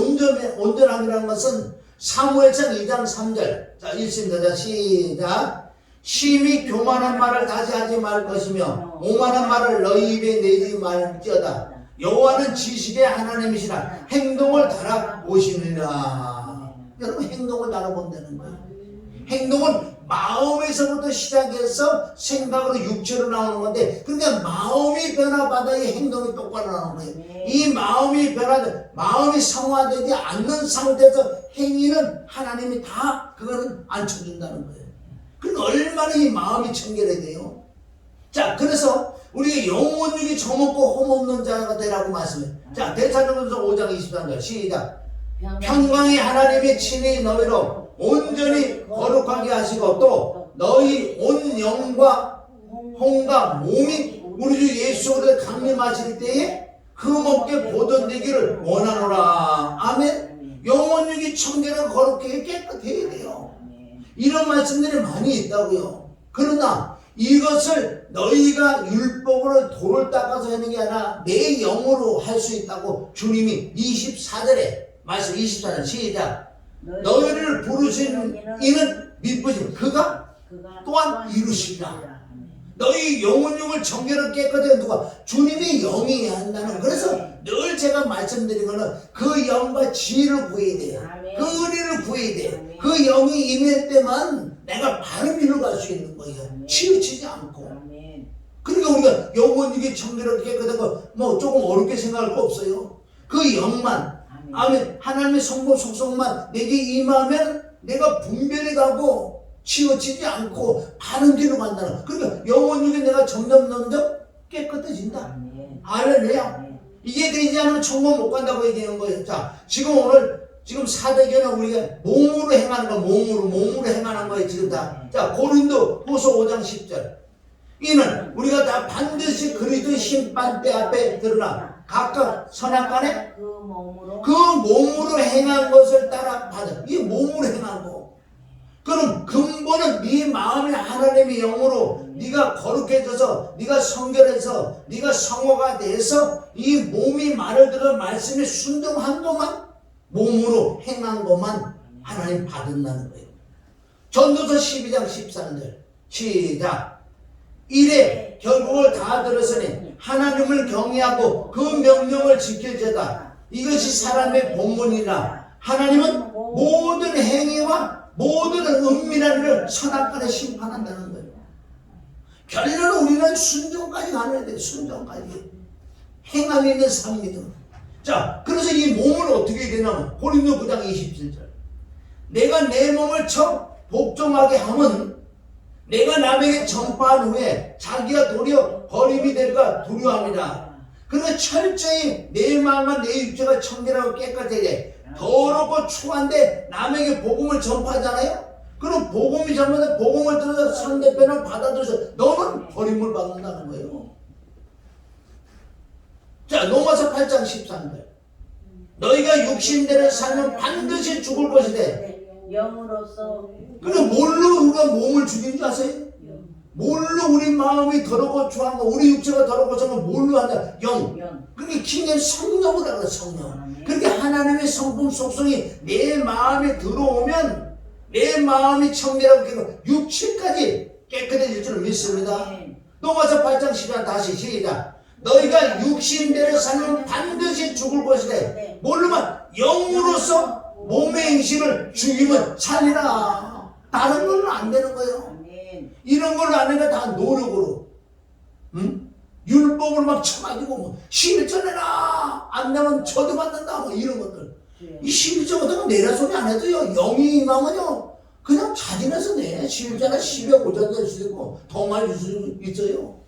Speaker 1: 온전함이라는 것은 사무엘상 2장 3절 자 읽습니다. 자 시작. 심히 교만한 말을 다시 하지 말 것이며 오만한 말을 너희 입에 내지 말지어다. 여호와는 지식의 하나님이시라. 행동을 달아보시느니라. 여러분 행동을 달아본다는 거예요. 행동은 마음에서부터 시작해서 생각으로 육체로 나오는 건데 그러니까 마음이 변화받아야 행동이 똑바로 나오는 거예요. 이 마음이 마음이 성화되지 않는 상태에서 행위는 하나님이 다 그거는 안 쳐준다는 거예요. 그러니까 얼마나 이 마음이 청결해야 돼요. 자 그래서 우리가 영혼육이 처먹고 험없는 자가 되라고 말씀해요. 자 데살로니가서 5장 23절 시작. 평강의 하나님이 친히 너희로 온전히 거룩하게 하시고 또 너희 온 영과 혼과 몸이 우리 주 예수 그리스도를 강림하실 때에 흠없게 보존되기를 원하노라. 아멘. 영혼육이 청결하고 거룩하게 깨끗해야 돼요. 이런 말씀들이 많이 있다고요. 그러나 이것을 너희가 율법으로 돌을 닦아서 하는 게 아니라 내 영으로 할 수 있다고 주님이 24절에 말씀 24절 시작. 너희를 부르신 이는 미쁘신 그가 또한 이루시리라. 너희 영혼육을 정결하게 깨끗하게 누가? 주님이 영이 한다는. 그래서 늘 제가 말씀드린 거는 그 영과 지혜를 구해야 돼요. 그 은혜를 구해야 돼요. 그 영이 임할 때만 내가 바른 길로 갈 수 있는 거예요. 치우치지 않고. 그러니까 우리가 영혼육이 정결하게 깨끗하고 뭐 조금 어렵게 생각할 거 없어요. 그 영만, 아멘. 하나님의 성품 속성만 내게 임하면 내가 분별해 가고 치우치지 않고 바른 길로 간다는. 그러니까 영혼육이 내가 점점 깨끗해진다. 할렐루야. 이게 되지 않으면 천국 못 간다고 얘기하는 거예요. 자, 지금 사대교는 우리가 몸으로 행하는 거, 몸으로 행하는 거예요, 지금 다. 자, 고린도 후서 5장 10절. 이는 우리가 다 반드시 그리스도의 심판대 앞에 드러나 각각 선악간에 그 몸으로 행한 것을 따라 받아. 이게 몸으로 행한 거. 그럼 근본은 네 마음이 하나님의 영으로 네가 거룩해져서 네가 성결해서 네가 성화가 돼서 이 몸이 말을 들어 말씀에 순종한 것만 몸으로 행한 것만 하나님 받는다는 거예요. 전도서 12장 13절 시작. 이래 결국을 다 들었으니 하나님을 경외하고 그 명령을 지킬지어다. 이것이 사람의 본분이라. 하나님은 모든 행위와 모든 은밀한 일을 선악간에 심판한다는 거예요. 결론은 우리는 순종까지 가야 돼요. 순종까지. 행함이 있는 삶이든. 자, 그래서 이 몸을 어떻게 되냐면 고린도 9장 27절. 내가 내 몸을 복종하게 하면 내가 남에게 전파한 후에 자기가 도리어 버림이 될까 두려워합니다. 그러나 철저히 내 마음과 내 육체가 청결하고 깨끗하게 더럽고 추한데 남에게 복음을 전파하잖아요. 그럼 복음이 전파돼 복음을 들어서 상대편을 받아들여서 너는 버림을 받는다는 거예요. 자, 로마서 8장 13절. 너희가 육신대로 살면 반드시 죽을 것이되
Speaker 2: 영으로서.
Speaker 1: 그럼 뭘로 우리가 몸을 죽인 줄 아세요? 뭘로 우리 마음이 더럽고 추한 거, 우리 육체가 더럽고 추한 거 뭘로 한다? 영. 그게 킹의 성령으로 하는 성령. 그렇게 하나님의 성품 속성이 내 마음에 들어오면 내 마음이 청결하고 깨끗하고 육체까지 깨끗해질 줄 믿습니다. 로마서 8장 10절 다시 시작. 너희가 육신대로 살면 반드시 죽을 것이되 뭘로만? 영으로서 몸의 행실을 죽이면 살리라. 다른 걸로 안 되는 거예요. 이런 걸로 안 되면 다 노력으로, 율법을 막 쳐가지고 뭐 11조내라 안 되면 저도 받는다 뭐 이런 것들. 이 11조 같은 거 내라 소리 안 해도요, 영이 임하면요 그냥 자진해서 내. 11조나 10에 5조 될 수도 있고 더 많이 줄 수 있어요.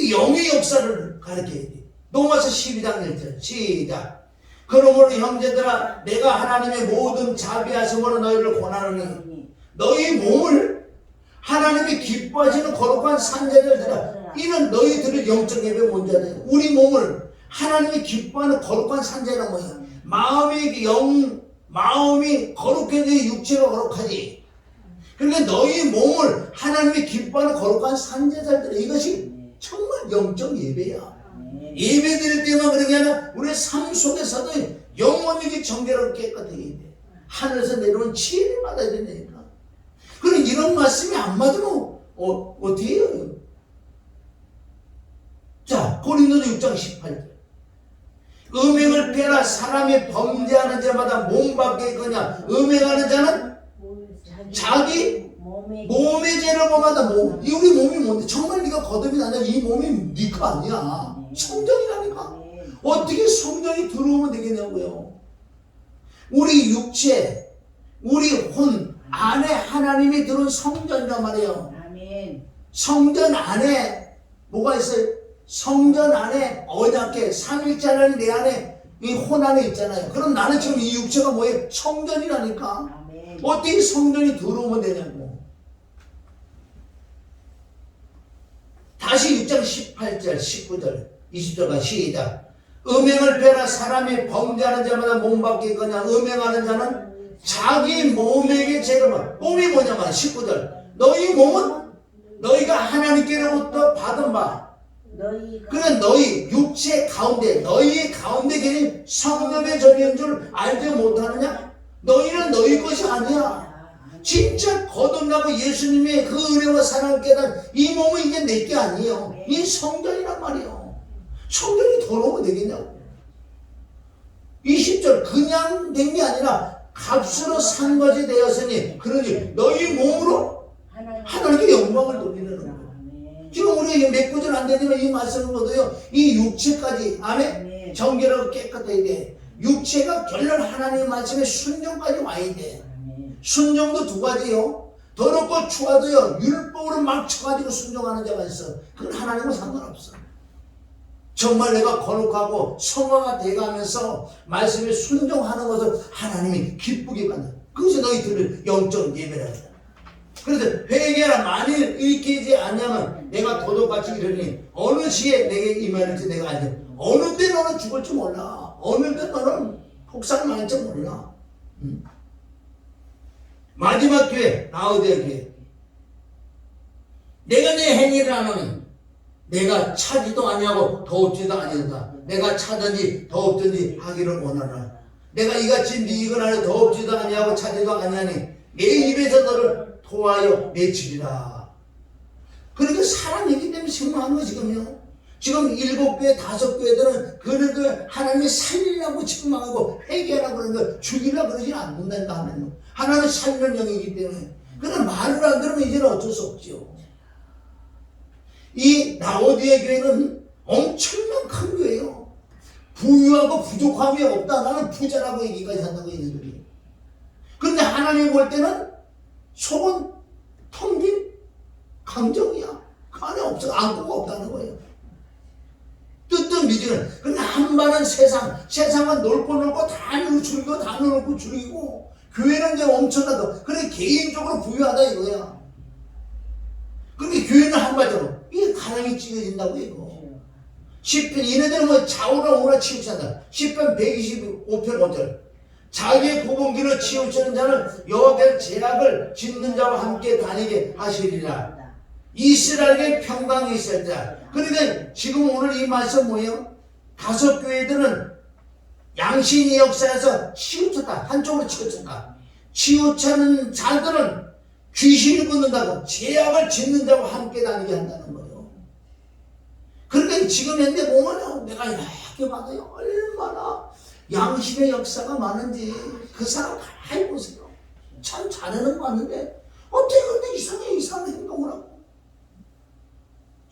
Speaker 1: 영의 역사를 가르쳐야 돼. 로마서 12장 1절 시작. 그러므로 형제들아 내가 하나님의 모든 자비하심으로 너희를 권하노니 너희 몸을 하나님이 기뻐하시는 거룩한 산재를 드라. 이는 너희들의 영적 예배 원자다. 우리 몸을 하나님이 기뻐하는 거룩한 산재란 뭐예요? 마음이 거룩해져야 육체가 거룩하지. 그러니까 너희 몸을 하나님이 기뻐하는 거룩한 산재를 드라. 이것이 정말 영적 예배야. 예배 드릴 때만 그런 게 아니라 우리 삶 속에서도 영혼이 정결하고 깨끗하게 돼. 하늘에서 내려온 지혜를 받아야 되니까. 그럼 이런 말씀이 안 맞으면 어떻게 해요? 자, 고린도서 6장 18절. 음행을 빼라. 사람이 범죄하는 자마다 몸 밖에 거냐. 음행하는 자는 자기 몸의 죄를 범하다. 이 우리 몸이 뭔데? 정말 네가 거듭이 나냐? 이 몸이 네 거 아니야. 성전이라니까. 어떻게 성전이 들어오면 되겠냐고요. 우리 육체, 우리 혼 안에 하나님이 들어온 성전이란 말이에요. 성전 안에 뭐가 있어요? 성전 안에 언약궤 삼위일체는 내 안에 이 혼 안에 있잖아요. 그럼 나는 지금 이 육체가 뭐예요? 성전이라니까. 어떻게 성전이 들어오면 되냐고. 다시 6장 18절 19절 20절과 시작. 음행을 빼라. 사람이 범죄하는 자마다 몸 밖이거냐. 음행하는 자는 자기 몸에게 죄를 몸이 뭐냐면 19절. 너희 몸은 너희가 하나님께로부터 받은 바 그는 너희 육체 가운데 너희 가운데 계신 성령의 전인 줄 알지 못하느냐? 너희는 너희 것이 아니야. 진짜 거듭나고 예수님의 그 은혜와 사랑을 깨달은 이 몸은 이제 내게 아니에요. 이 성전이란 말이에요. 성전이 더러우면 되겠냐고. 20절 그냥 된 게 아니라 값으로 산 것이 되었으니 그러니 너희 몸으로 하나님께 영광을 돌리는 거예요. 지금 우리가 몇 구절 안 되지만 이 말씀을 보도요. 이 육체까지 아멘 정결하고 깨끗해야 돼. 육체가 결론 하나님의 말씀에 순종까지 와야 돼. 순종도 두 가지요. 더럽고 추하도요. 율법으로 막 쳐가지고 순종하는 자가 있어. 그건 하나님과 상관없어. 정말 내가 거룩하고 성화가 돼가면서 말씀에 순종하는 것을 하나님이 기쁘게 받는. 그것이 너희들을 영적 예배라 하다. 그래서 회개하라. 만일 일깨지 않냐면 내가 도둑같이 이르니 어느 시에 내게 임하는지 내가 알지. 어느 때 너는 죽을지 몰라. 어느 때 너는 폭삭 망할지 몰라. 마지막 기회 라오디아 기회. 내가 내 행위를 안 하면 내가 차지도 아니하고 더없지도 아니한다. 내가 차든지 더없든지 하기를 원하라. 내가 이같이 네 이익을 하여 더없지도 아니하고 차지도 아니하니 내 입에서 너를 토하여 내치리라. 그러니까 사람이기 때문에 생명한 것이거든요. 지금 7교회 5교회들은 그래도 하나님이 살리려고 책망하고 회개하라고 그러는 거 죽이려고 그러지 않는다니까. 하나님 하나는 살리는 영이기 때문에. 그러나 말을 안 들으면 이제는 어쩔 수 없죠. 이 라오디아 교회는 엄청난 큰 교회예요. 부유하고 부족함이 없다. 나는 부자라고 얘기까지 한다고 얘기들이. 그런데 하나님이 볼 때는 속은 텅 빈 강정이야. 그 안에 없어. 안고가 없다는 거예요. 뜻도 미지는. 근데 한반은 세상은 넓고 다 줄이고 다 넓고 줄이고 교회는 이제 엄청나다. 그래 개인적으로 부유하다 이거야. 그런데 교회는 한반으로 이게 가랑이 찢어진다고 이거. 10편 얘네들은 뭐 좌우나 우나 치우친다. 10편 125편 5절. 자기의 고분기를 치우치는 자는 여호와께서 제약을 짓는 자와 함께 다니게 하시리라. 이스라엘의 평강이 있을 자. 그러니까 지금 오늘 이 말씀 뭐예요? 5교회들은 양신의 역사에서 치우쳤다. 한쪽으로 치우쳤다. 치우치는 자들은 귀신을 붙는다고 제약을 짓는 자와 함께 다니게 한다는 거예요. 그러니까 지금 현대 보면 내가 이렇게 봐도요. 얼마나 양심의 역사가 많은지 그 사람 가만히 보세요. 참 잘하는 거 같는데 어떻게 그런데 이상한 행동을 하고.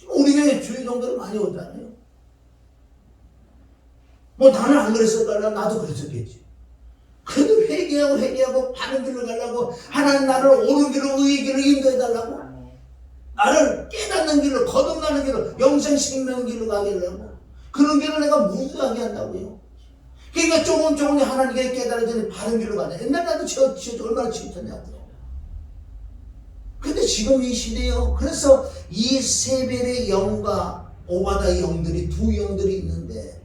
Speaker 1: 우리 교회 주의 정도로 많이 오잖아요. 뭐 나는 안 그랬을까? 나도 그랬었겠지. 그래도 회개하고 바른 길로 가려고 하나님 나를 옳은 길로 의의 길로 인도해달라고 나를 깨닫는 길로 거듭나는 길로 영생 생명 길로 가게 하려고 그런 길을 내가 무지하게 한다고요. 그러니까 조금 하나님께 깨달아지니 바른 길로 가자. 옛날 나도 얼마나 치우쳤냐고요. 근데 지금 이 시대요. 그래서 이 세벨의 영과 오바다의 영들이 두 영들이 있는데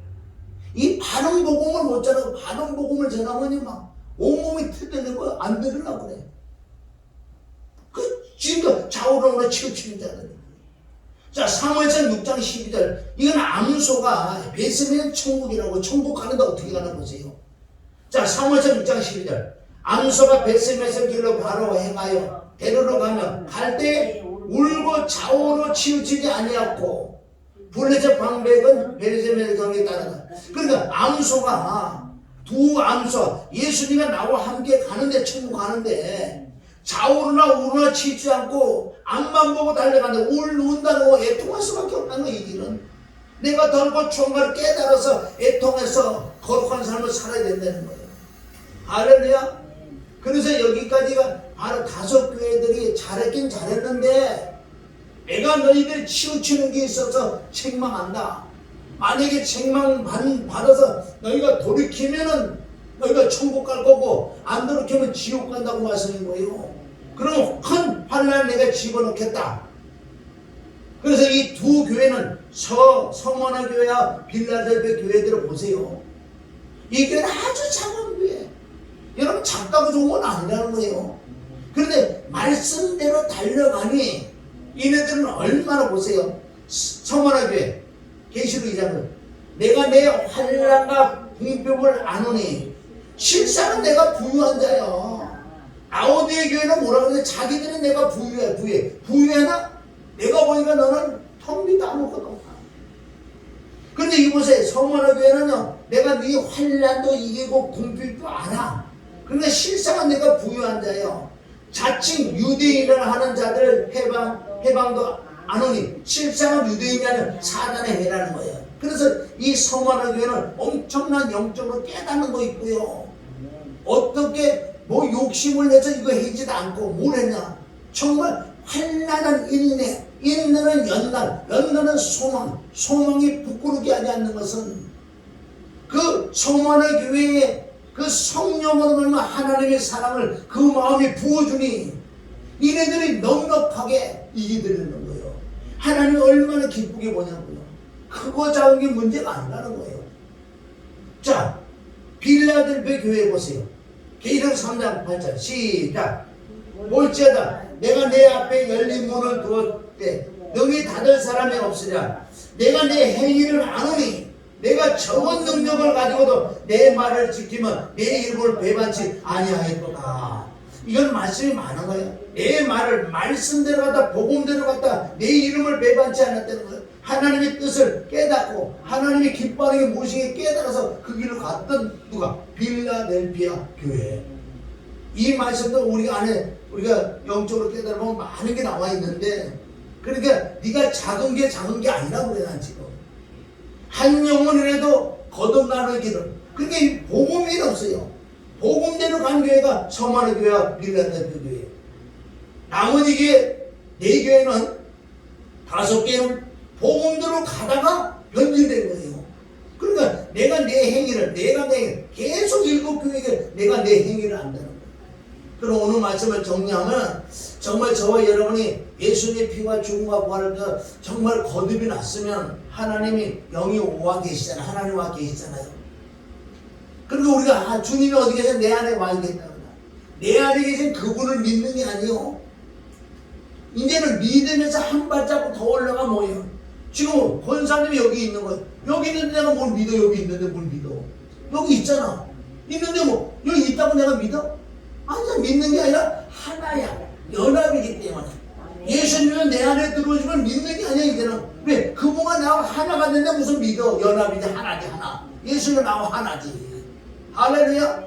Speaker 1: 이 바른 복음을 못 전하고 바른 복음을 전하면 막 온몸이 틀리고 안 들으려고 그래. 그 지금도 좌우로 치우치는 자들이. 자, 사무엘상 6장 12절. 이건 암소가 베스메는 천국이라고. 천국 가는데 어떻게 가나 보세요. 자, 사무엘상 6장 12절. 암소가 베스메에서 길로 바로 행하여 데리러 가면 갈 때 울고 좌우로 치우치지 아니었고 블레셋 방백은 베르세멜 경에 따르다. 그러니까 암소가 두 암소 예수님이 나와 함께 가는데 천국 가는데 좌우로나 우로나 치지 않고 앞만 보고 달려가는데 운다는 거 애통할 수밖에 없다는 거. 이 길은 내가 덜고 추운 걸 깨달아서 애통해서 거룩한 삶을 살아야 된다는 거예요. 할렐루야. 그래서 여기까지가 바로 5교회들이 잘했긴 잘했는데 내가 너희들 치우치는 게 있어서 책망한다. 만약에 책망 받아서 너희가 돌이키면은 너희가 천국 갈 거고 안 돌이키면 지옥 간다고 말씀인 거예요. 그럼 큰 환난을 내가 집어넣겠다. 그래서 이 두 교회는 서머나 교회와 빌라델베 교회들을 보세요. 이 교회는 아주 작은 교회. 여러분 작다고 좋은 건 아니라는 거예요. 그런데 말씀대로 달려가니 이네들은 얼마나 보세요. 서머나 교회 계시록 2장은 내가 내 환난과 궁핍을 아노니 실상은 내가 부유한 자야. 라오디에 교회는 뭐라 그러냐? 자기들은 내가 부유해. 부유하나? 내가 보니까 너는 텅 비도 아무것도 없다. 그런데 이곳에 서머나 교회는요, 내가 네 환난도 이기고 궁핍도 알아. 그러니까 실상은 내가 부유한 자예요. 자칭 유대인을 하는 자들을 해방도 안 오니 실상은 유대인이 아니라 사단의 해라는 거예요. 그래서 이 서머나 교회는 엄청난 영적으로 깨닫는 거 있고요. 어떻게 뭐 욕심을 내서 이거 해지도 않고 뭘 했냐? 정말 환난은 인내, 인내는 연단, 연단은 소망, 소망이 부끄럽게 하지 않는 것은 그 서머나 교회의 그 성령으로 말미암아 하나님의 사랑을 그 마음이 부어주니 이네들이 넉넉하게 이기드리는 거예요. 하나님이 얼마나 기쁘게 보냐고요. 크고 작은 게 문제가 아니라는 거예요. 자, 빌라델베 교회 보세요. 계시록 3장 8절 시작. 볼지어다 내가 내 앞에 열린 문을 두었되 능히 닫을 사람이 없으랴. 내가 내 행위를 아노니 내가 적은 능력을 가지고도 내 말을 지키면 내 이름을 배반치 아니하겠도다. 이건 말씀이 많은 거예요. 내 말을 말씀대로 갖다 복음대로 갖다 내 이름을 배반치 않았다는 거예요. 하나님의 뜻을 깨닫고 하나님이 기뻐하는 게 무엇인지 깨달아서 그 길을 갔던 누가? 빌라델피아 교회. 이 말씀도 우리 안에 우리가 영적으로 깨달으면 많은 게 나와 있는데, 그러니까 네가 작은 게 아니라고 그래. 난 지금 한 영혼이라도 거듭나는 길을, 그러니까 이 복음이 없어요. 복음대로 간 교회가 서머나 교회와 빌라델피아 교회. 나머지 네 교회는 5개는 복음대로 가다가 변질된 거예요. 그러니까 내가 내 행위를 계속 7교회가 내가 내 행위를 한다는 거예요. 그럼 오늘 말씀을 정리하면 정말 저와 여러분이 예수님의 피와 죽음과 부활을 정말 거듭이 났으면 하나님이 영이 와 계시잖아요. 하나님 와 계시잖아요. 그리고 우리가 주님이 어디 계세요? 내 안에 와 있겠다. 내 안에 계신 그분을 믿는 게 아니요. 이제는 믿으면서 한 발자국 더 올라가 뭐예요? 지금 권사님이 여기 있는 거예요. 여기 있는데 내가 뭘 믿어? 여기 있는데 뭘 믿어? 여기 있잖아. 있는데 뭐 여기 있다고 내가 믿어? 아니야. 믿는 게 아니라 하나야. 연합이기 때문에. 예수님은 내 안에 들어오시면 믿는 게 아니야. 이제는. 왜? 그분과 나와 하나가 됐는데 무슨 믿어? 연합이지. 하나지 하나. 예수는 나와 하나지. 할렐루야.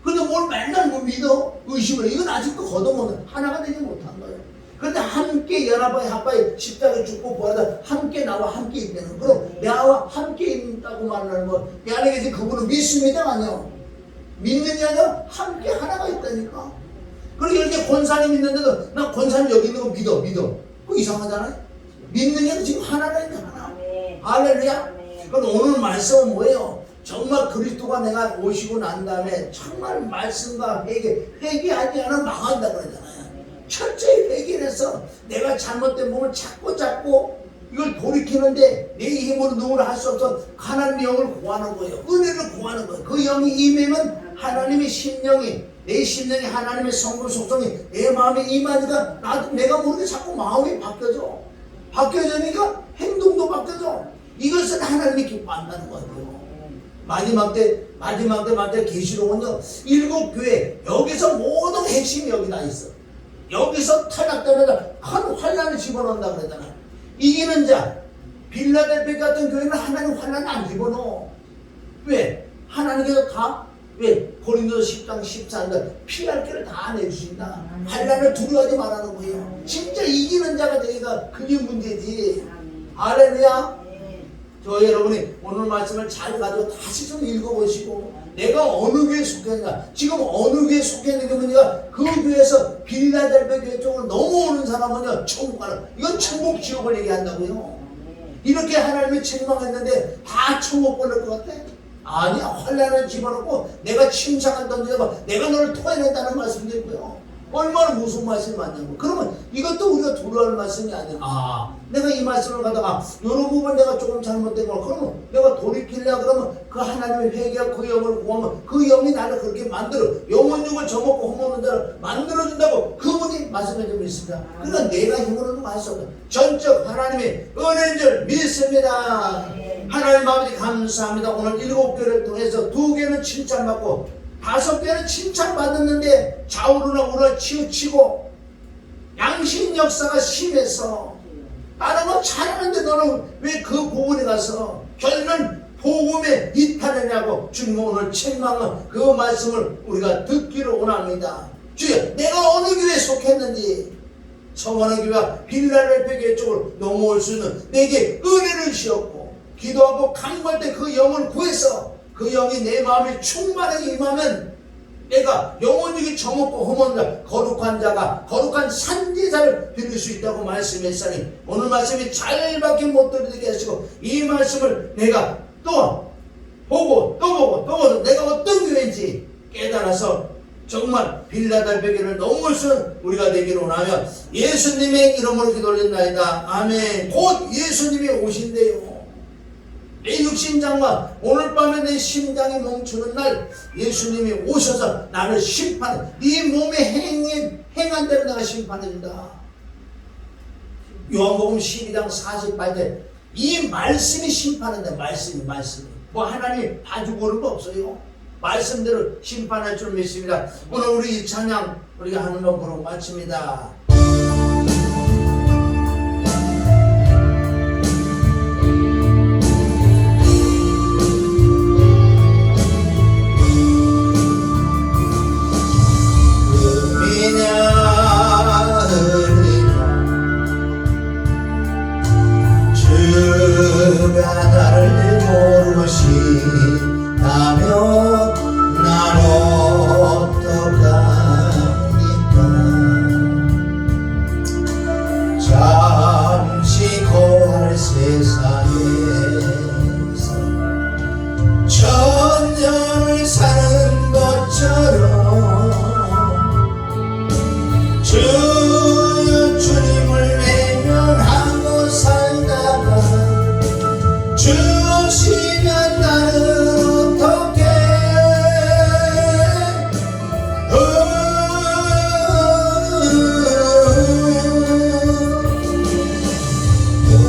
Speaker 1: 근데 뭘 맨날 뭐 믿어? 의심을. 이건 아직도 걷어먹는 하나가 되지 못한 거예요. 그런데 함께 연합하여 합하여 십자가에 죽고 부활하다 함께 나와 함께 있다는. 그럼 나와 함께 있다고 말하는 거. 내 안에 계신 그분은 믿습니다. 아니요. 믿느냐 아니라 함께 하나가 있다니까. 그리고 이렇게 권사님 있는데도 나 권사님 여기 있는 거 믿어. 그거 이상하잖아요. 믿느냐는 지금 하나가 있는 하나. 할렐루야. 그럼 오늘 말씀은 뭐예요? 정말 그리스도가 내가 오시고 난 다음에 정말 말씀과 회개하지 않으면 망한다 그러잖아요. 철저히 회개를 해서 내가 잘못된 몸을 잡고 이걸 돌이키는데 내 힘으로 누구를 할 수 없어 하나님의 영을 구하는 거예요. 은혜를 구하는 거예요. 그 영이 임하면 하나님의 심령이, 내 심령이 하나님의 성분 속성이 내 마음에 임하니까 내가 모르게 자꾸 마음이 바뀌어지니까 행동도 바뀌어져. 이것은 하나님이 기뻐한다는 거예요. 마지막 때 계시록은요 7교회 여기서 모든 핵심이 여기 다 있어. 여기서 탈락되면 큰 환란을 집어넣는다 그러잖아요. 이기는 자, 빌라델피아 같은 교회는 하나님 환란 안 집어넣어. 왜? 하나님께서 다, 왜? 고린도서 10장 14절 피할 길을 다 내주신다. 환란을 두려워하지 말라는 거예요. 진짜 이기는 자가 되니까 그게 문제지. 할렐루야. 저 여러분이 오늘 말씀을 잘 가지고 다시 좀 읽어보시고 내가 어느 교회에 속했는가, 지금 어느 교회에 속했는 게 뭐냐, 그 교회에서 빌라델피아 교회 쪽으로 넘어오는 사람은요 천국 가는, 이건 천국 지옥을 얘기한다고요. 이렇게 하나님이 책망했는데 다 천국 보낼 것 같아? 아니야. 환란을 집어넣고 내가 침상을 던져봐 내가 너를 토해낸다는 말씀도 있고요. 얼마나 무슨 말씀이 많냐고. 그러면 이것도 우리가 두려워할 말씀이 아니야. 내가 이 말씀을 가다가 여러 부분 내가 조금 잘못된 걸 그러면 내가 돌이키려 그러면 그 하나님의 회개와 그 영을 구하면 그 영이 나를 그렇게 만들어 영혼육을 저먹고 험없는 자를 만들어준다고 그분이 말씀해주고 있습니다. 그러니까 내가 힘으로는 할 수 없다. 전적 하나님의 은혜인 줄 믿습니다. 하나님 아버지 감사합니다. 오늘 7개를 통해서 2개는 칭찬받고 5개는 칭찬받았는데 좌우로나 우러 치우치고 양심 역사가 심해서 다른 건 잘하는데 너는 왜 그 부분에 가서 결국은 복음에 이탈하냐고 주님 오늘 책망은 그 말씀을 우리가 듣기를 원합니다. 주여 내가 어느 교회에 속했는지 성원의 교회와 빌라델피아 교회 쪽으로 넘어올 수 있는 내게 은혜를 주셨고 기도하고 간구할 때 그 영을 구해서 그 영이 내 마음에 충만하게 임하면 내가 영혼육이 저먹고 험없는 거룩한 자가 거룩한 산지자를 드릴 수 있다고 말씀했으니 오늘 말씀이 잘밖에 못 들리게 하시고 이 말씀을 내가 또 보고 또 보고 또 보고 내가 어떤 교회인지 깨달아서 정말 빌라델피아 교회를 넘을 수 있는 우리가 되기를 원하며 예수님의 이름으로 기도드립니다. 아멘. 곧 예수님이 오신대요. 내 육신장과 오늘 밤에 내 심장이 멈추는 날 예수님이 오셔서 나를 심판해 네 몸에 행한 대로 내가 심판해준다. 요한복음 12장 48절 이 말씀이 심판한다. 말씀이 뭐 하나님 봐주고 그런 거 없어요. 말씀대로 심판할 줄 믿습니다. 오늘 우리 이 찬양 우리가 하는 번 부르고 마칩니다. 주가 나를 모르신다면 난 어떡합니까. 잠시 고할 세상에서 천년을 사는 것처럼 주여 주님을 외면하고 살다가 주시면 나는 어떻게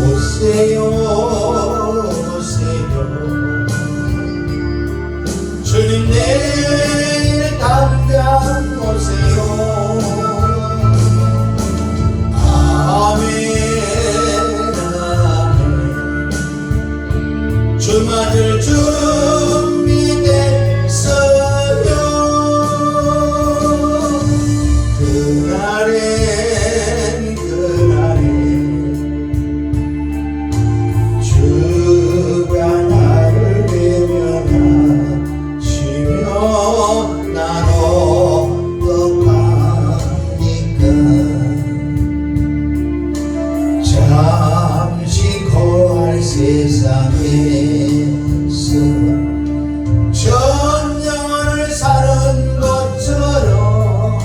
Speaker 1: 오세요 오세요 주님 내일 당장 오세요. 주만을 준비됐어요. 그날엔 주가 나를 외면하시며 난 어떡합니까. 잠시 고할 세상에 천년을 사는 것처럼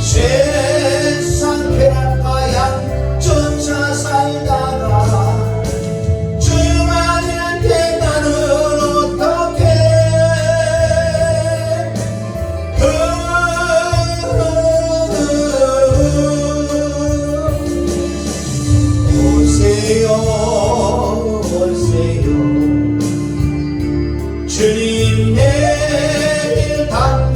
Speaker 1: 세상 쾌락과 양쫓아 살다가 주만한테 나는 어떻게 오세요 오세요 주님 내일 당